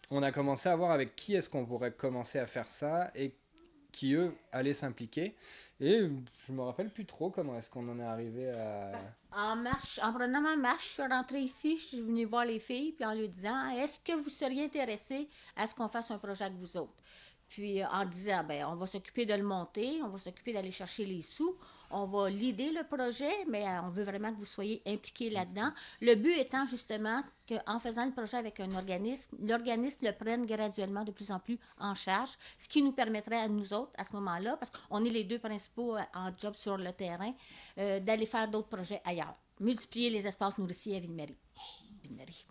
on a commencé à voir avec qui est-ce qu'on pourrait commencer à faire ça et qui eux allaient s'impliquer. Et je me rappelle plus trop comment est-ce qu'on en est arrivé à... En prenant ma marche, je suis rentrée ici, je suis venue voir les filles, puis en lui disant, est-ce que vous seriez intéressés à ce qu'on fasse un projet avec vous autres? Puis en disant, on va s'occuper de le monter, on va s'occuper d'aller chercher les sous, On va leader le projet, mais on veut vraiment que vous soyez impliqués là-dedans. Le but étant justement qu'en faisant le projet avec un organisme, l'organisme le prenne graduellement de plus en plus en charge, ce qui nous permettrait à nous autres, à ce moment-là, parce qu'on est les deux principaux en job sur le terrain, d'aller faire d'autres projets ailleurs. Multiplier les espaces nourriciers à Ville-Marie. Ville-Marie.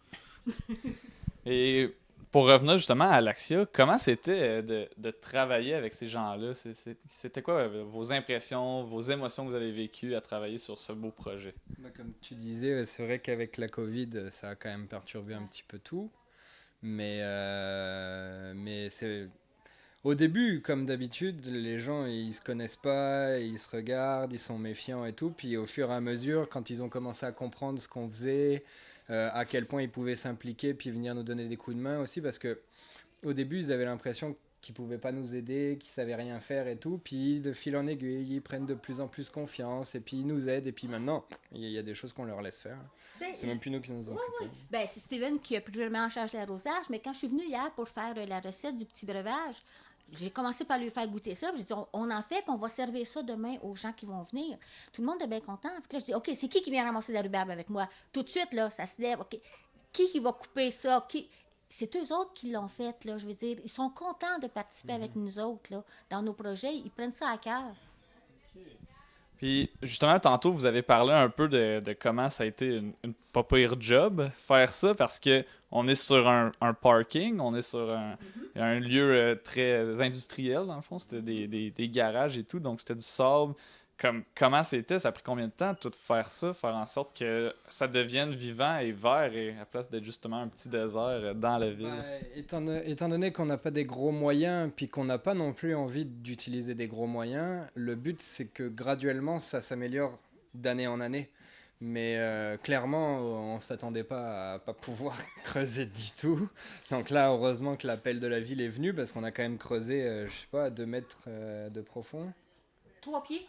Et pour revenir justement à l'Axia, comment c'était de travailler avec ces gens-là? C'était quoi vos impressions, vos émotions que vous avez vécues à travailler sur ce beau projet? Comme tu disais, c'est vrai qu'avec la Covid, ça a quand même perturbé un petit peu tout. Mais c'est... Au début, comme d'habitude, les gens, ils se connaissent pas, ils se regardent, ils sont méfiants et tout. Puis au fur et à mesure, quand ils ont commencé à comprendre ce qu'on faisait, à quel point ils pouvaient s'impliquer, puis venir nous donner des coups de main aussi, parce que au début, ils avaient l'impression qu'ils pouvaient pas nous aider, qu'ils savaient rien faire et tout. Puis de fil en aiguille, ils prennent de plus en plus confiance, et puis ils nous aident. Et puis maintenant, il y a des choses qu'on leur laisse faire. C'est même plus nous qui nous en occupons. Oui. Ben, c'est Steven qui a pris vraiment en charge l'arrosage, mais quand je suis venue hier pour faire la recette du petit breuvage, j'ai commencé par lui faire goûter ça. J'ai dit, on en fait, puis on va servir ça demain aux gens qui vont venir. Tout le monde est bien content. Puis là, je dis, OK, c'est qui vient ramasser de la rhubarbe avec moi? Tout de suite, là, ça se lève. OK, qui va couper ça? C'est eux autres qui l'ont fait, là, je veux dire. Ils sont contents de participer avec nous autres, là, dans nos projets. Ils prennent ça à cœur. Puis, justement, tantôt, vous avez parlé un peu de comment ça a été une pas pire job, faire ça, parce que on est sur un parking, on est sur un lieu très industriel, dans le fond. C'était des garages et tout, donc c'était du sable. Comment c'était? Ça a pris combien de temps, tout faire ça, faire en sorte que ça devienne vivant et vert, et à la place d'être justement un petit désert dans la ville? Étant donné qu'on n'a pas des gros moyens, puis qu'on n'a pas non plus envie d'utiliser des gros moyens, le but, c'est que graduellement, ça s'améliore d'année en année. Mais clairement, on ne s'attendait pas à pas pouvoir creuser du tout. Donc là, heureusement que l'appel de la ville est venu, parce qu'on a quand même creusé, je sais pas, 2 mètres de profond. 3 pieds.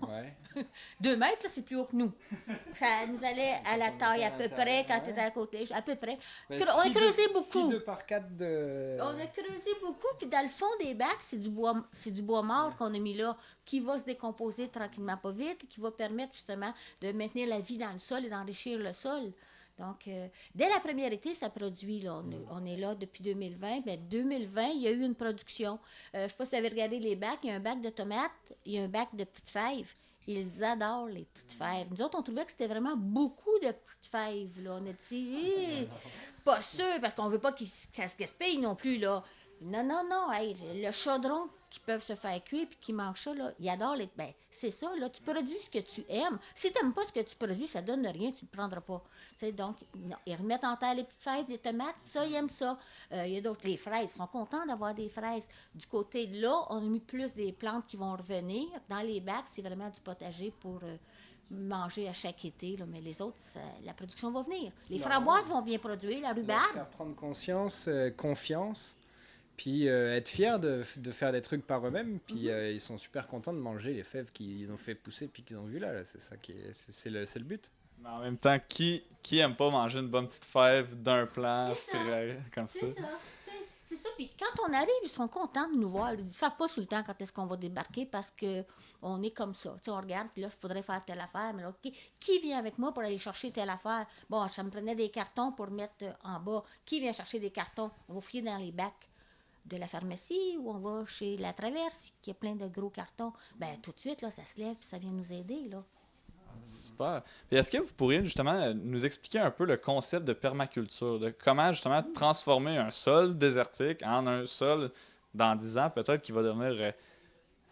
Ouais. 2 mètres, là, c'est plus haut que nous. Ça nous allait à la taille à peu près quand tu étais à côté. À peu près. On a creusé beaucoup. 6 par 4 de... On a creusé beaucoup, puis dans le fond des bacs, c'est du bois mort qu'on a mis là, qui va se décomposer tranquillement pas vite, et qui va permettre justement de maintenir la vie dans le sol et d'enrichir le sol. Donc, dès la première été, ça produit. Là. On est là depuis 2020. Bien, 2020, il y a eu une production. Je ne sais pas si vous avez regardé les bacs. Il y a un bac de tomates, il y a un bac de petites fèves. Ils adorent les petites fèves. Nous autres, on trouvait que c'était vraiment beaucoup de petites fèves. Là. On a dit, pas sûr, parce qu'on ne veut pas que ça se gaspille non plus. Là. Non. Hey, le chaudron qui peuvent se faire cuire puis qui mangent ça, là, ils adorent les... Ben, c'est ça, là, tu produis ce que tu aimes. Si tu n'aimes pas ce que tu produis, ça donne rien, tu ne le prendras pas. T'sais, donc, non, ils remettent en terre les petites fèves, les tomates, ça, ils aiment ça. Il y a d'autres, les fraises, ils sont contents d'avoir des fraises. Du côté de là, on a mis plus des plantes qui vont revenir. Dans les bacs, c'est vraiment du potager pour... manger à chaque été, là, mais les autres, la production va venir. Les framboises vont bien produire, la rhubarbe. Faire prendre conscience, confiance, puis être fiers de faire des trucs par eux-mêmes, puis ils sont super contents de manger les fèves qu'ils ont fait pousser puis qu'ils ont vu là, c'est ça qui est, c'est le but. Mais en même temps, qui aime pas manger une bonne petite fève d'un plant frais comme ça? C'est ça, puis quand on arrive, ils sont contents de nous voir. Ils ne savent pas tout le temps quand est-ce qu'on va débarquer parce qu'on est comme ça. Tu sais, on regarde, puis là, il faudrait faire telle affaire, mais là, OK, qui vient avec moi pour aller chercher telle affaire? Bon, ça me prenait des cartons pour mettre en bas. Qui vient chercher des cartons? On va fouiller dans les bacs de la pharmacie ou on va chez La Traverse, qui a plein de gros cartons. Ben tout de suite, là, ça se lève, puis ça vient nous aider, là. Super. Puis est-ce que vous pourriez justement nous expliquer un peu le concept de permaculture, de comment justement transformer un sol désertique en un sol dans 10 ans peut-être qui va devenir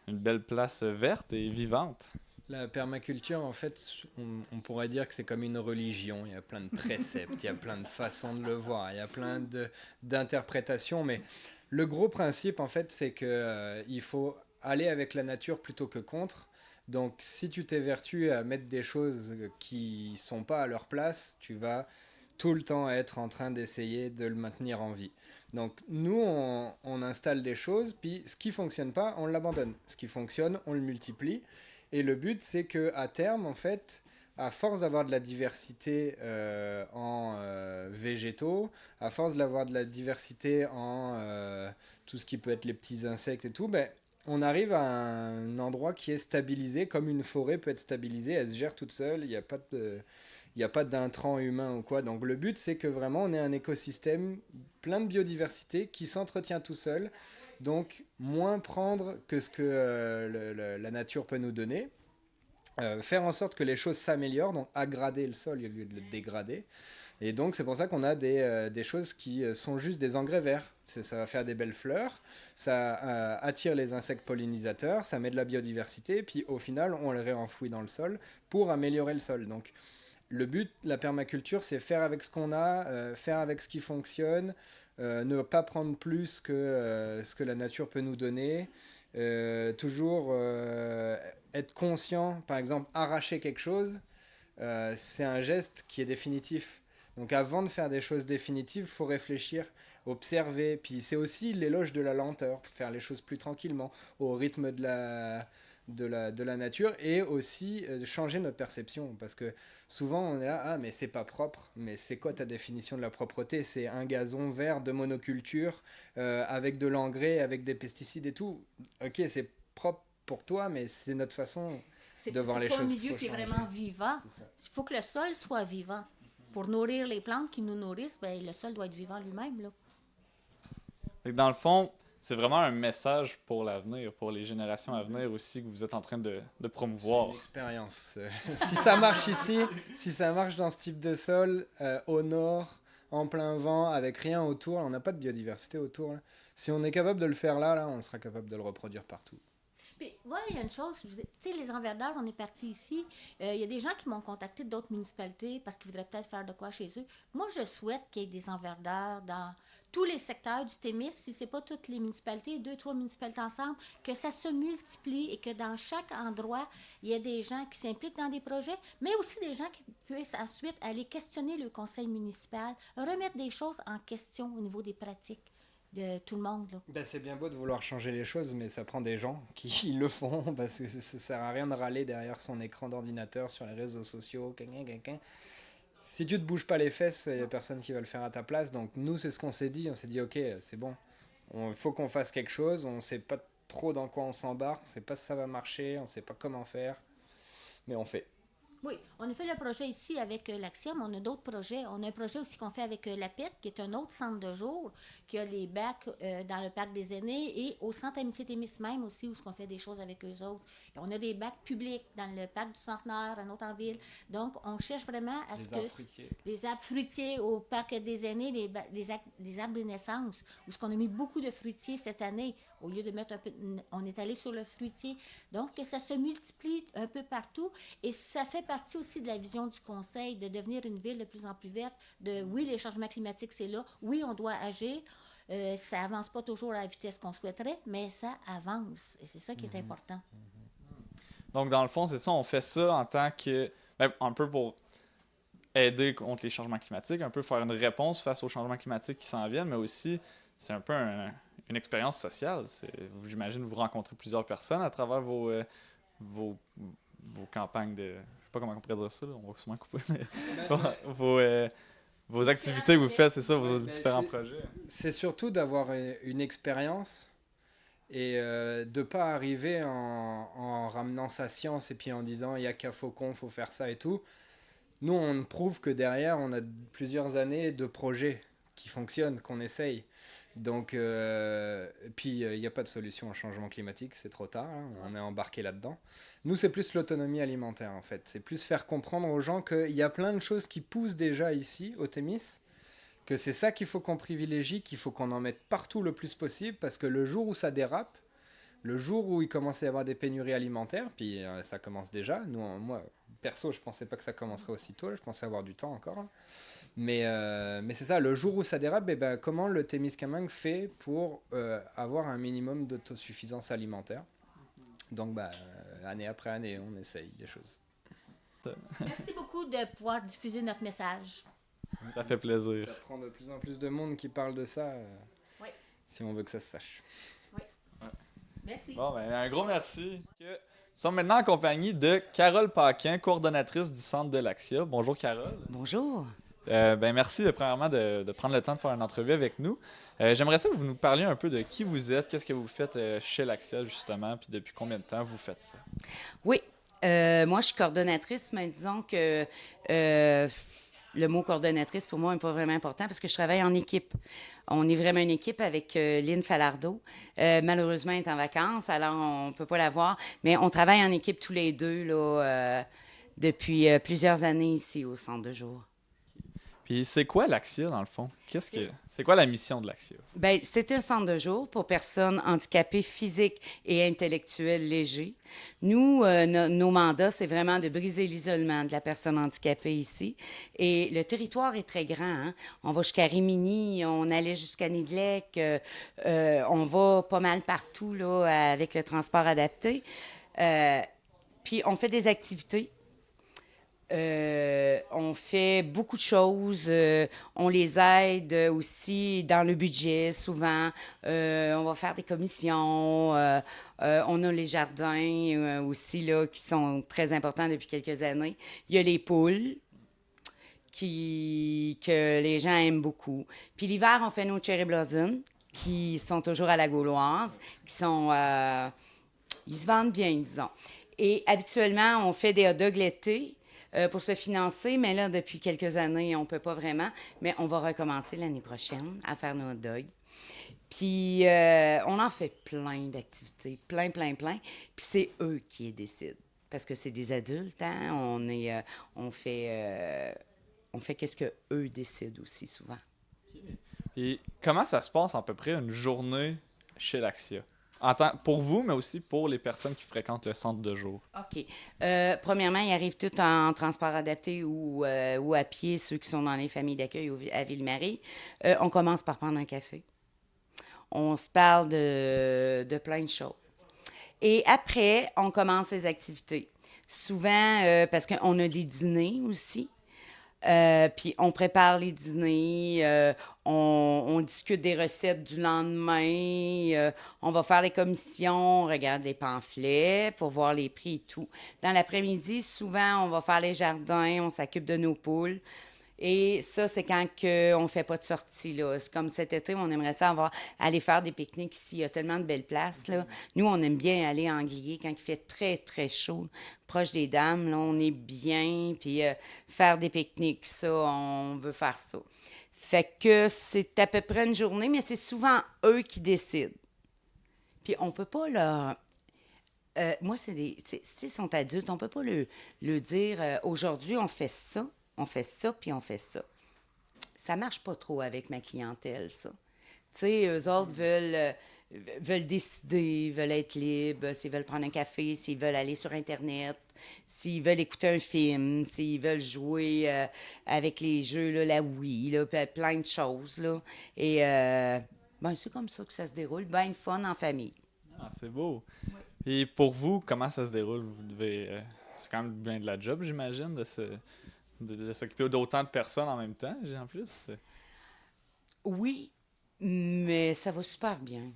une belle place verte et vivante? La permaculture, en fait, on pourrait dire que c'est comme une religion. Il y a plein de préceptes, il y a plein de façons de le voir, il y a plein d'interprétations, mais le gros principe, en fait, c'est qu'il faut aller avec la nature plutôt que contre. Donc, si tu t'évertues à mettre des choses qui sont pas à leur place, tu vas tout le temps être en train d'essayer de le maintenir en vie. Donc, nous, on installe des choses, puis ce qui fonctionne pas, on l'abandonne. Ce qui fonctionne, on le multiplie. Et le but, c'est qu'à terme, en fait, à force d'avoir de la diversité en végétaux, à force d'avoir de la diversité en tout ce qui peut être les petits insectes et tout, ben, on arrive à un endroit qui est stabilisé, comme une forêt peut être stabilisée, elle se gère toute seule, il n'y a pas d'intrants humains ou quoi. Donc le but, c'est que vraiment on ait un écosystème plein de biodiversité qui s'entretient tout seul. Donc moins prendre que ce que la nature peut nous donner. Faire en sorte que les choses s'améliorent, donc aggrader le sol au lieu de le dégrader. Et donc c'est pour ça qu'on a des choses qui sont juste des engrais verts. Ça va faire des belles fleurs, ça attire les insectes pollinisateurs, ça met de la biodiversité, puis au final on les réenfouit dans le sol pour améliorer le sol. Donc le but de la permaculture, c'est faire avec ce qu'on a, faire avec ce qui fonctionne, ne pas prendre plus que ce que la nature peut nous donner, toujours être conscient, par exemple arracher quelque chose, c'est un geste qui est définitif. Donc avant de faire des choses définitives, il faut réfléchir, observer, puis c'est aussi l'éloge de la lenteur, faire les choses plus tranquillement, au rythme de la nature, et aussi changer notre perception, parce que souvent on est là, ah mais c'est pas propre, mais c'est quoi ta définition de la propreté? C'est un gazon vert de monoculture, avec de l'engrais, avec des pesticides et tout. Ok, c'est propre pour toi, mais c'est notre façon de voir les choses. C'est pas un milieu qui est vraiment vivant. Il faut que le sol soit vivant. Pour nourrir les plantes qui nous nourrissent, ben, le sol doit être vivant lui-même, là. Dans le fond, c'est vraiment un message pour l'avenir, pour les générations à venir aussi, que vous êtes en train de promouvoir. C'est une expérience. Si ça marche ici, si ça marche dans ce type de sol, au nord, en plein vent, avec rien autour, on n'a pas de biodiversité autour. Là. Si on est capable de le faire là, on sera capable de le reproduire partout. Puis, ouais, il y a une chose, tu sais, les envers on est parti ici. Il y a des gens qui m'ont contacté d'autres municipalités parce qu'ils voudraient peut-être faire de quoi chez eux. Moi, je souhaite qu'il y ait des envers dans tous les secteurs du Témis, si ce n'est pas toutes les municipalités, 2-3 municipalités ensemble, que ça se multiplie et que dans chaque endroit, il y a des gens qui s'impliquent dans des projets, mais aussi des gens qui puissent ensuite aller questionner le conseil municipal, remettre des choses en question au niveau des pratiques de tout le monde. Là. Ben, c'est bien beau de vouloir changer les choses, mais ça prend des gens qui le font, parce que ça sert à rien de râler derrière son écran d'ordinateur sur les réseaux sociaux. Si tu te bouges pas les fesses, il n'y a personne qui va le faire à ta place. Donc nous, c'est ce qu'on s'est dit. On s'est dit, ok, c'est bon. Il faut qu'on fasse quelque chose. On ne sait pas trop dans quoi on s'embarque. On ne sait pas si ça va marcher. On ne sait pas comment faire. Mais on fait. Oui, on a fait le projet ici avec l'Axiom, on a d'autres projets. On a un projet aussi qu'on fait avec la PET, qui est un autre centre de jour, qui a les bacs dans le parc des aînés et au centre Amitié Témis même aussi, où on fait des choses avec eux autres. Et on a des bacs publics dans le parc du Centenaire, un autre en ville. Donc, on cherche vraiment à ce que... Les arbres fruitiers au parc des aînés, les arbres de naissance, où on a mis beaucoup de fruitiers cette année, au lieu de mettre un peu... On est allé sur le fruitier. Donc, ça se multiplie un peu partout et ça fait partie aussi de la vision du conseil de devenir une ville de plus en plus verte, oui, les changements climatiques, c'est là, oui, on doit agir, ça avance pas toujours à la vitesse qu'on souhaiterait, mais ça avance, et c'est ça qui est important. Donc, dans le fond, c'est ça, on fait ça en tant que, un peu pour aider contre les changements climatiques, un peu faire une réponse face aux changements climatiques qui s'en viennent, mais aussi, c'est un peu une expérience sociale. J'imagine vous rencontrez plusieurs personnes à travers vos campagnes de... Je sais pas comment on pourrait dire ça, là, on va sûrement couper, mais vos activités que vous faites, c'est ça, vos différents projets. C'est surtout d'avoir une expérience et de ne pas arriver en ramenant sa science et puis en disant il n'y a qu'à Faucon, il faut faire ça et tout. Nous, on prouve que derrière, on a plusieurs années de projets qui fonctionnent, qu'on essaye. Donc, puis il n'y a pas de solution au changement climatique, c'est trop tard, hein, on est embarqué là-dedans. Nous, c'est plus l'autonomie alimentaire en fait, c'est plus faire comprendre aux gens qu'il y a plein de choses qui poussent déjà ici au Témis, que c'est ça qu'il faut qu'on privilégie, qu'il faut qu'on en mette partout le plus possible, parce que le jour où ça dérape, le jour où il commence à y avoir des pénuries alimentaires, puis ça commence déjà, moi perso je pensais pas que ça commencerait aussitôt, je pensais avoir du temps encore, hein. Mais c'est ça, le jour où ça dérape, comment le Témiscamingue fait pour avoir un minimum d'autosuffisance alimentaire. Donc, année après année, on essaye des choses. Merci beaucoup de pouvoir diffuser notre message. Ça fait plaisir. Ça prend de plus en plus de monde qui parle de ça, oui. Si on veut que ça se sache. Oui. Ouais. Merci. Bon, un gros merci. Nous sommes maintenant en compagnie de Carole Paquin, coordonnatrice du Centre de l'Axia. Bonjour, Carole. Bonjour. Merci premièrement de prendre le temps de faire une entrevue avec nous. J'aimerais ça que vous nous parliez un peu de qui vous êtes, qu'est-ce que vous faites chez l'Axia justement, puis depuis combien de temps vous faites ça? Oui, moi je suis coordonnatrice, mais disons que le mot coordonnatrice pour moi n'est pas vraiment important parce que je travaille en équipe. On est vraiment une équipe avec Lynn Falardeau. Malheureusement, elle est en vacances, alors on ne peut pas la voir, mais on travaille en équipe tous les deux là, depuis plusieurs années ici au centre de jour. Puis c'est quoi l'Axia, dans le fond? C'est quoi la mission de l'Axia? Bien, c'est un centre de jour pour personnes handicapées physiques et intellectuelles légers. Nous, nos mandats, c'est vraiment de briser l'isolement de la personne handicapée ici. Et le territoire est très grand. Hein? On va jusqu'à Rimini, on allait jusqu'à Nidlec, on va pas mal partout là, avec le transport adapté. Puis on fait des activités. On fait beaucoup de choses. On les aide aussi dans le budget, souvent. On va faire des commissions. On a les jardins aussi, là, qui sont très importants depuis quelques années. Il y a les poules que les gens aiment beaucoup. Puis l'hiver, on fait nos cherry blossoms, qui sont toujours à la Gauloise, qui sont... ils se vendent bien, disons. Et habituellement, on fait des hot dogs l'été, pour se financer, mais là, depuis quelques années, on ne peut pas vraiment. Mais on va recommencer l'année prochaine à faire nos hot dogs. Puis, on en fait plein d'activités, plein. Puis c'est eux qui décident. Parce que c'est des adultes, hein? On fait qu'est-ce qu'eux décident aussi souvent. Et comment ça se passe à peu près une journée chez l'Axia? Pour vous, mais aussi pour les personnes qui fréquentent le centre de jour. OK. Premièrement, ils arrivent tous en transport adapté ou à pied, ceux qui sont dans les familles d'accueil à Ville-Marie. On commence par prendre un café. On se parle de plein de choses. Et après, on commence les activités. Souvent, parce qu'on a des dîners aussi. Puis on prépare les dîners, on discute des recettes du lendemain, on va faire les commissions, on regarde les pamphlets pour voir les prix et tout. Dans l'après-midi, souvent, on va faire les jardins, on s'occupe de nos poules. Et ça, c'est quand on ne fait pas de sortie, là. C'est comme cet été, on aimerait ça aller faire des pique-niques ici. Il y a tellement de belles places, là. Nous, on aime bien aller en Glier quand il fait très, très chaud, proche des dames, là. On est bien, puis faire des pique-niques, ça, on veut faire ça. Fait que c'est à peu près une journée, mais c'est souvent eux qui décident. Puis on peut pas leur... moi, s'ils sont adultes, on peut pas le dire aujourd'hui, on fait ça, puis on fait ça. Ça marche pas trop avec ma clientèle, ça. Tu sais, eux autres veulent décider, veulent être libres, s'ils veulent prendre un café, s'ils veulent aller sur Internet, s'ils veulent écouter un film, s'ils veulent jouer avec les jeux, là, la Wii, là, plein de choses, là. Et c'est comme ça que ça se déroule, bien fun en famille. Ah, c'est beau. Oui. Et pour vous, comment ça se déroule? Vous devez... c'est quand même bien de la job, j'imagine, de s'occuper d'autant de personnes en même temps, en plus. Oui, mais ça va super bien.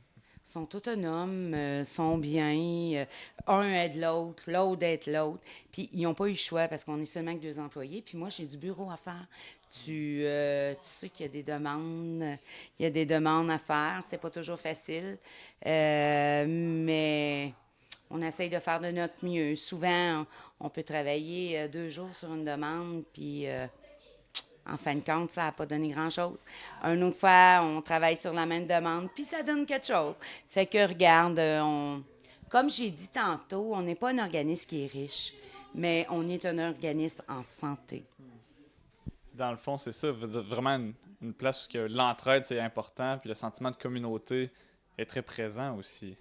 Ils sont autonomes, sont bien. Un aide l'autre, l'autre aide l'autre. Puis ils n'ont pas eu le choix parce qu'on est seulement que 2 employés. Puis moi, j'ai du bureau à faire. Tu sais qu'il y a des demandes. Il y a des demandes à faire. C'est pas toujours facile. Mais on essaye de faire de notre mieux. Souvent, on peut travailler 2 jours sur une demande, puis en fin de compte, ça n'a pas donné grand-chose. Une autre fois, on travaille sur la même demande, puis ça donne quelque chose. Fait que, regarde, comme j'ai dit tantôt, on n'est pas un organisme qui est riche, mais on est un organisme en santé. Dans le fond, c'est ça, vraiment une place où l'entraide, c'est important, puis le sentiment de communauté est très présent aussi.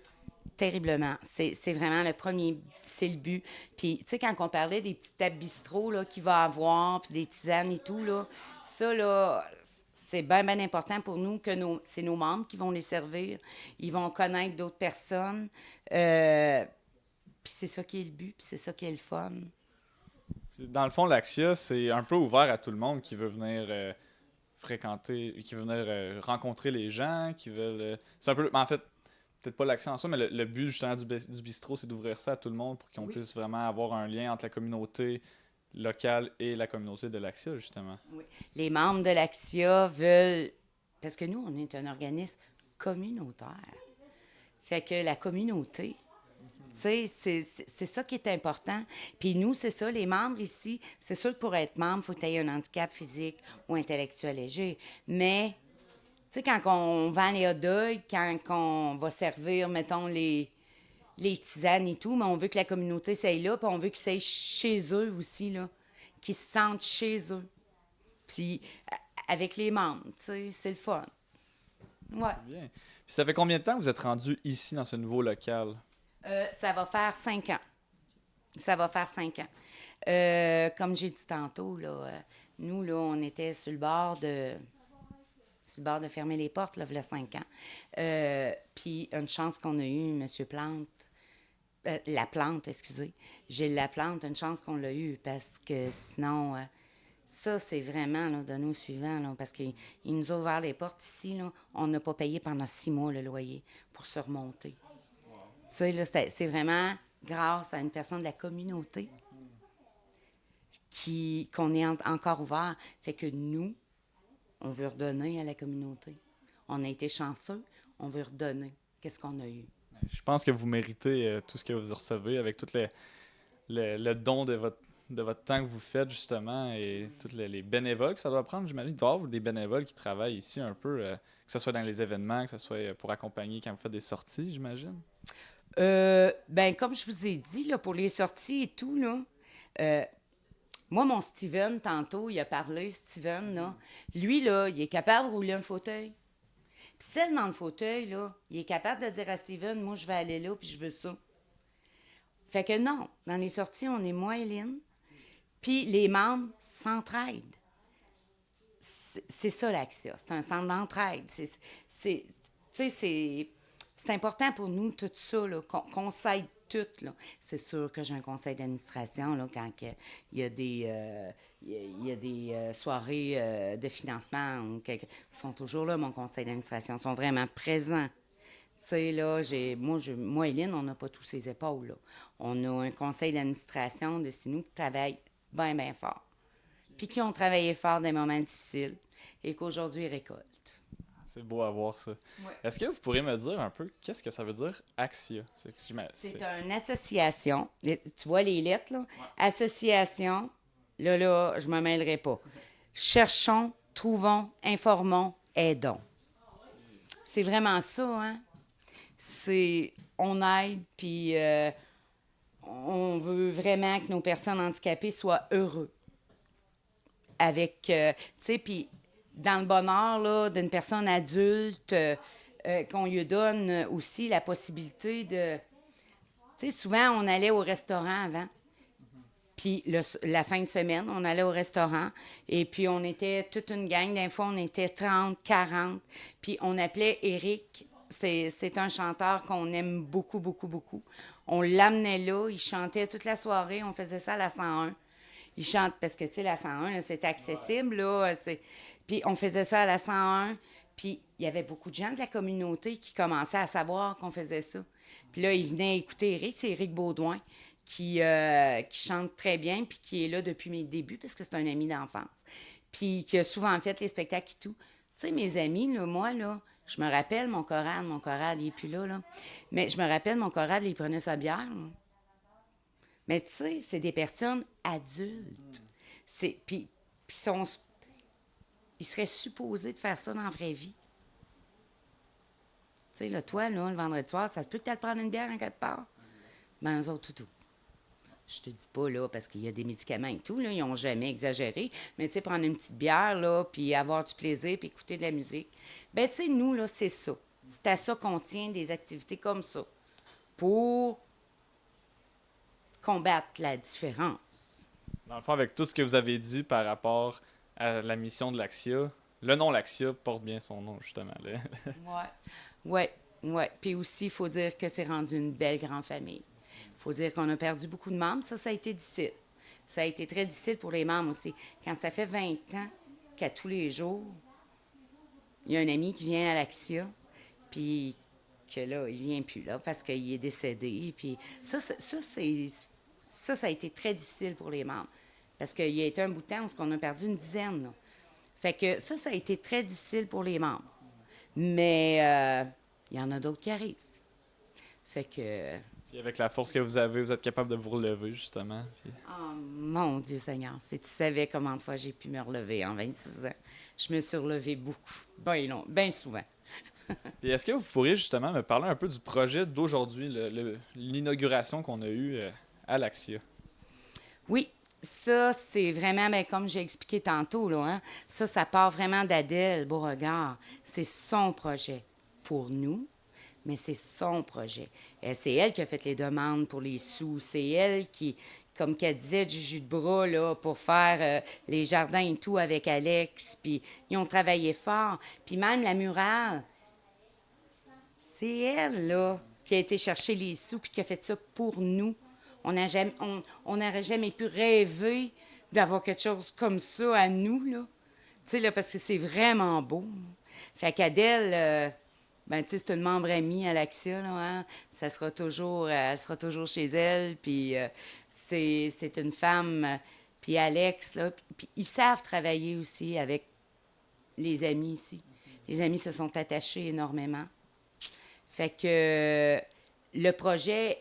Terriblement. C'est vraiment le premier, c'est le but. Puis, tu sais, quand on parlait des petites tables bistrot là, qu'il va avoir, puis des tisanes et tout, là, ça, là, c'est bien important pour nous que c'est nos membres qui vont les servir. Ils vont connaître d'autres personnes. Puis c'est ça qui est le but, puis c'est ça qui est le fun. Dans le fond, l'Axia, c'est un peu ouvert à tout le monde qui veut venir fréquenter, qui veut venir rencontrer les gens, qui veulent... c'est un peu... En fait, peut-être pas l'accent en soi, mais le but justement du bistrot, c'est d'ouvrir ça à tout le monde pour qu'on puisse vraiment avoir un lien entre la communauté, locale et la communauté de l'Axia, justement. Oui. Les membres de l'Axia veulent... Parce que nous, on est un organisme communautaire. Fait que la communauté, tu sais, c'est ça qui est important. Puis nous, c'est ça, les membres ici, c'est sûr que pour être membre, il faut que tu aies un handicap physique ou intellectuel léger. Mais, tu sais, quand on vend les hot dogs, quand on va servir, mettons, les tisanes et tout, mais on veut que la communauté soit là, puis on veut qu'ils soient chez eux aussi, là, qu'ils se sentent chez eux. Puis avec les membres, tu sais, c'est le fun. Ouais. Bien. Puis ça fait combien de temps que vous êtes rendu ici, dans ce nouveau local? Ça va faire 5 ans. Ça va faire 5 ans. Comme j'ai dit tantôt, là, nous, là, on était sur le bord de fermer les portes, là, il y a 5 ans. Puis une chance qu'on a eue, M. Plante, Laplante, excusez. Gilles Laplante, une chance qu'on l'a eue, parce que sinon, ça, c'est vraiment là, de nos suivants, là, parce qu'il nous a ouvert les portes ici. Là, on n'a pas payé pendant 6 mois le loyer pour se remonter. Tu sais, là, c'est vraiment grâce à une personne de la communauté qu'on est encore ouvert. Fait que nous, on veut redonner à la communauté. On a été chanceux, on veut redonner. Qu'est-ce qu'on a eu? Je pense que vous méritez tout ce que vous recevez avec tout le don de votre temps que vous faites, justement, et tous les bénévoles que ça doit prendre. J'imagine qu'il doit y avoir des bénévoles qui travaillent ici un peu, que ce soit dans les événements, que ce soit pour accompagner quand vous faites des sorties, j'imagine. Ben, comme je vous ai dit, là, pour les sorties et tout, là, moi, mon Steven, tantôt, il a parlé, Steven, là, lui, là, il est capable de rouler un fauteuil. Puis celle dans le fauteuil, là, il est capable de dire à Steven, moi, je vais aller là, puis je veux ça. Fait que non, dans les sorties, on est moi et Lynn, puis les membres s'entraident. C'est ça, l'Axia. C'est un centre d'entraide. C'est important pour nous, tout ça, là, qu'on s'aide toutes. Là. C'est sûr que j'ai un conseil d'administration là, quand il y a des soirées de financement. Ils sont toujours là, mon conseil d'administration. Ils sont vraiment présents. Tu sais, là, moi et Lynn, on n'a pas tous ces épaules. Là. On a un conseil d'administration de chez nous qui travaille bien, bien fort. Puis qui ont travaillé fort des moments difficiles et qu'aujourd'hui, ils récoltent. C'est beau à voir ça. Ouais. Est-ce que vous pourriez me dire un peu qu'est-ce que ça veut dire Axia? C'est une association. Tu vois les lettres, là? Ouais. Association, là, je ne me mêlerai pas. Cherchons, trouvons, informons, aidons. C'est vraiment ça, hein? On aide, puis on veut vraiment que nos personnes handicapées soient heureux. Avec, tu sais, puis dans le bonheur là, d'une personne adulte, qu'on lui donne aussi la possibilité de... Tu sais, souvent, on allait au restaurant avant. Puis la fin de semaine, on allait au restaurant. Et puis, on était toute une gang. D'un fois, on était 30, 40. Puis, on appelait Éric. C'est un chanteur qu'on aime beaucoup, beaucoup, beaucoup. On l'amenait là. Il chantait toute la soirée. On faisait ça à la 101. Il chante parce que, tu sais, la 101, c'est accessible, là. Puis on faisait ça à la 101, puis il y avait beaucoup de gens de la communauté qui commençaient à savoir qu'on faisait ça. Puis là, ils venaient écouter Éric, c'est Éric Baudouin, qui chante très bien, puis qui est là depuis mes débuts, parce que c'est un ami d'enfance. Puis qui a souvent fait les spectacles et tout. Tu sais, mes amis, là, moi, là, je me rappelle mon Corrad, il n'est plus là, mais je me rappelle mon Corrad, il prenait sa bière, là. Mais tu sais, c'est des personnes adultes. Puis ils seraient supposés de faire ça dans la vraie vie. Tu sais, là, toi, là, le vendredi soir, ça se peut que tu ailles te prendre une bière en quelque part. Ben, eux autres, tout. Je te dis pas, là, parce qu'il y a des médicaments et tout, là, ils n'ont jamais exagéré. Mais tu sais, prendre une petite bière, là, puis avoir du plaisir, puis écouter de la musique. Ben, tu sais, nous, là, c'est ça. C'est à ça qu'on tient des activités comme ça. Pour combattre la différence. Dans le fond, avec tout ce que vous avez dit par rapport à la mission de l'Axia, le nom l'Axia porte bien son nom, justement. Oui. Puis aussi, il faut dire que c'est rendu une belle grande famille. Il faut dire qu'on a perdu beaucoup de membres. Ça a été difficile. Ça a été très difficile pour les membres aussi. Quand ça fait 20 ans qu'à tous les jours, il y a un ami qui vient à l'Axia, puis que là, il vient plus là parce qu'il est décédé. Puis ça a été très difficile pour les membres. Parce qu'il y a été un bout de temps où on a perdu une dizaine. Là. Fait que ça a été très difficile pour les membres. Mais il y en a d'autres qui arrivent. Fait que... Puis avec la force que vous avez, vous êtes capable de vous relever, justement. Puis... Oh mon Dieu Seigneur, si tu savais combien de fois j'ai pu me relever en 26 ans. Je me suis relevée beaucoup, bien souvent. Et est-ce que vous pourriez justement me parler un peu du projet d'aujourd'hui, l'inauguration qu'on a eue à l'Axia? Oui, ça, c'est vraiment, comme j'ai expliqué tantôt, là, hein, ça part vraiment d'Adèle Beauregard. C'est son projet pour nous, mais c'est son projet. C'est elle qui a fait les demandes pour les sous. C'est elle qui, comme qu'elle disait, du jus de bras là, pour faire les jardins et tout avec Alex. Puis ils ont travaillé fort. Puis même la murale, c'est elle, là, qui a été chercher les sous puis qui a fait ça pour nous. On n'aurait jamais pu rêver d'avoir quelque chose comme ça à nous, là. Tu sais, là, parce que c'est vraiment beau. Fait qu'Adèle, tu sais, c'est une membre amie à l'Axia, là, hein? Elle sera toujours chez elle, puis c'est une femme, puis Alex, là, puis ils savent travailler aussi avec les amis ici. Les amis se sont attachés énormément. Fait que le projet,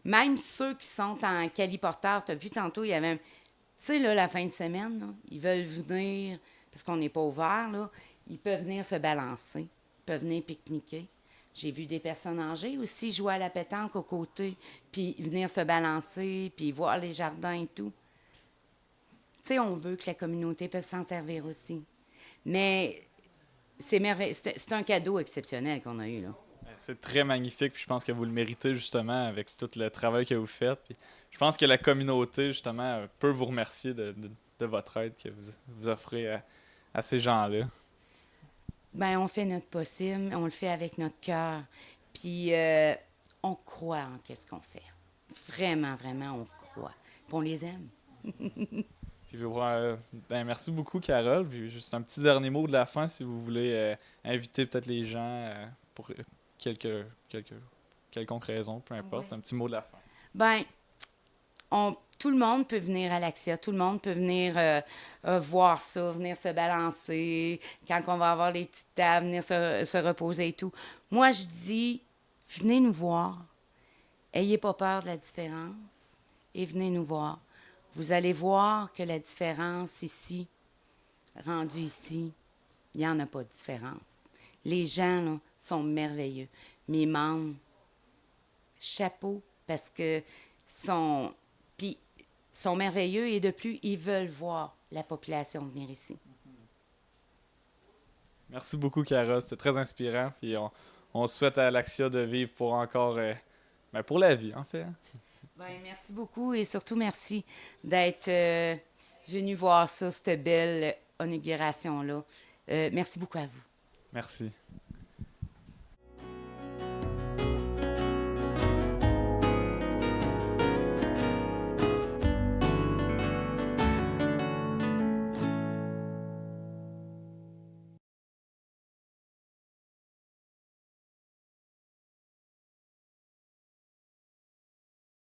même ceux qui sont en caliporteur, tu as vu tantôt, il y avait, tu sais, là, la fin de semaine, là, ils veulent venir, parce qu'on n'est pas ouvert, là, ils peuvent venir se balancer, ils peuvent venir pique-niquer. J'ai vu des personnes âgées aussi jouer à la pétanque aux côtés, puis venir se balancer, puis voir les jardins et tout. Tu sais, on veut que la communauté puisse s'en servir aussi. Mais c'est merveilleux. C'est un cadeau exceptionnel qu'on a eu, là. C'est très magnifique, puis je pense que vous le méritez, justement, avec tout le travail que vous faites. Puis je pense que la communauté, justement, peut vous remercier de votre aide que vous offrez à ces gens-là. On fait notre possible, on le fait avec notre cœur. Puis on croit en qu'est-ce qu'on fait. Vraiment, vraiment, on croit. Puis on les aime. Puis, merci beaucoup, Carole. Puis juste un petit dernier mot de la fin, si vous voulez inviter peut-être les gens pour quelconque raison, peu importe. Oui. Un petit mot de la fin. Tout le monde peut venir à l'Axia. Tout le monde peut venir voir ça, venir se balancer. Quand on va avoir les petites tables, venir se reposer et tout. Moi, je dis, venez nous voir. Ayez pas peur de la différence et venez nous voir. Vous allez voir que la différence ici, rendue ici, il n'y en a pas de différence. Les gens là, sont merveilleux. Mes membres, chapeau, parce que sont merveilleux et de plus, ils veulent voir la population venir ici. Merci beaucoup, Cara. C'était très inspirant. Puis on souhaite à l'Axia de vivre pour encore... pour la vie, en fait. Merci beaucoup et surtout merci d'être venu voir ça, cette belle inauguration-là. Merci beaucoup à vous. Merci.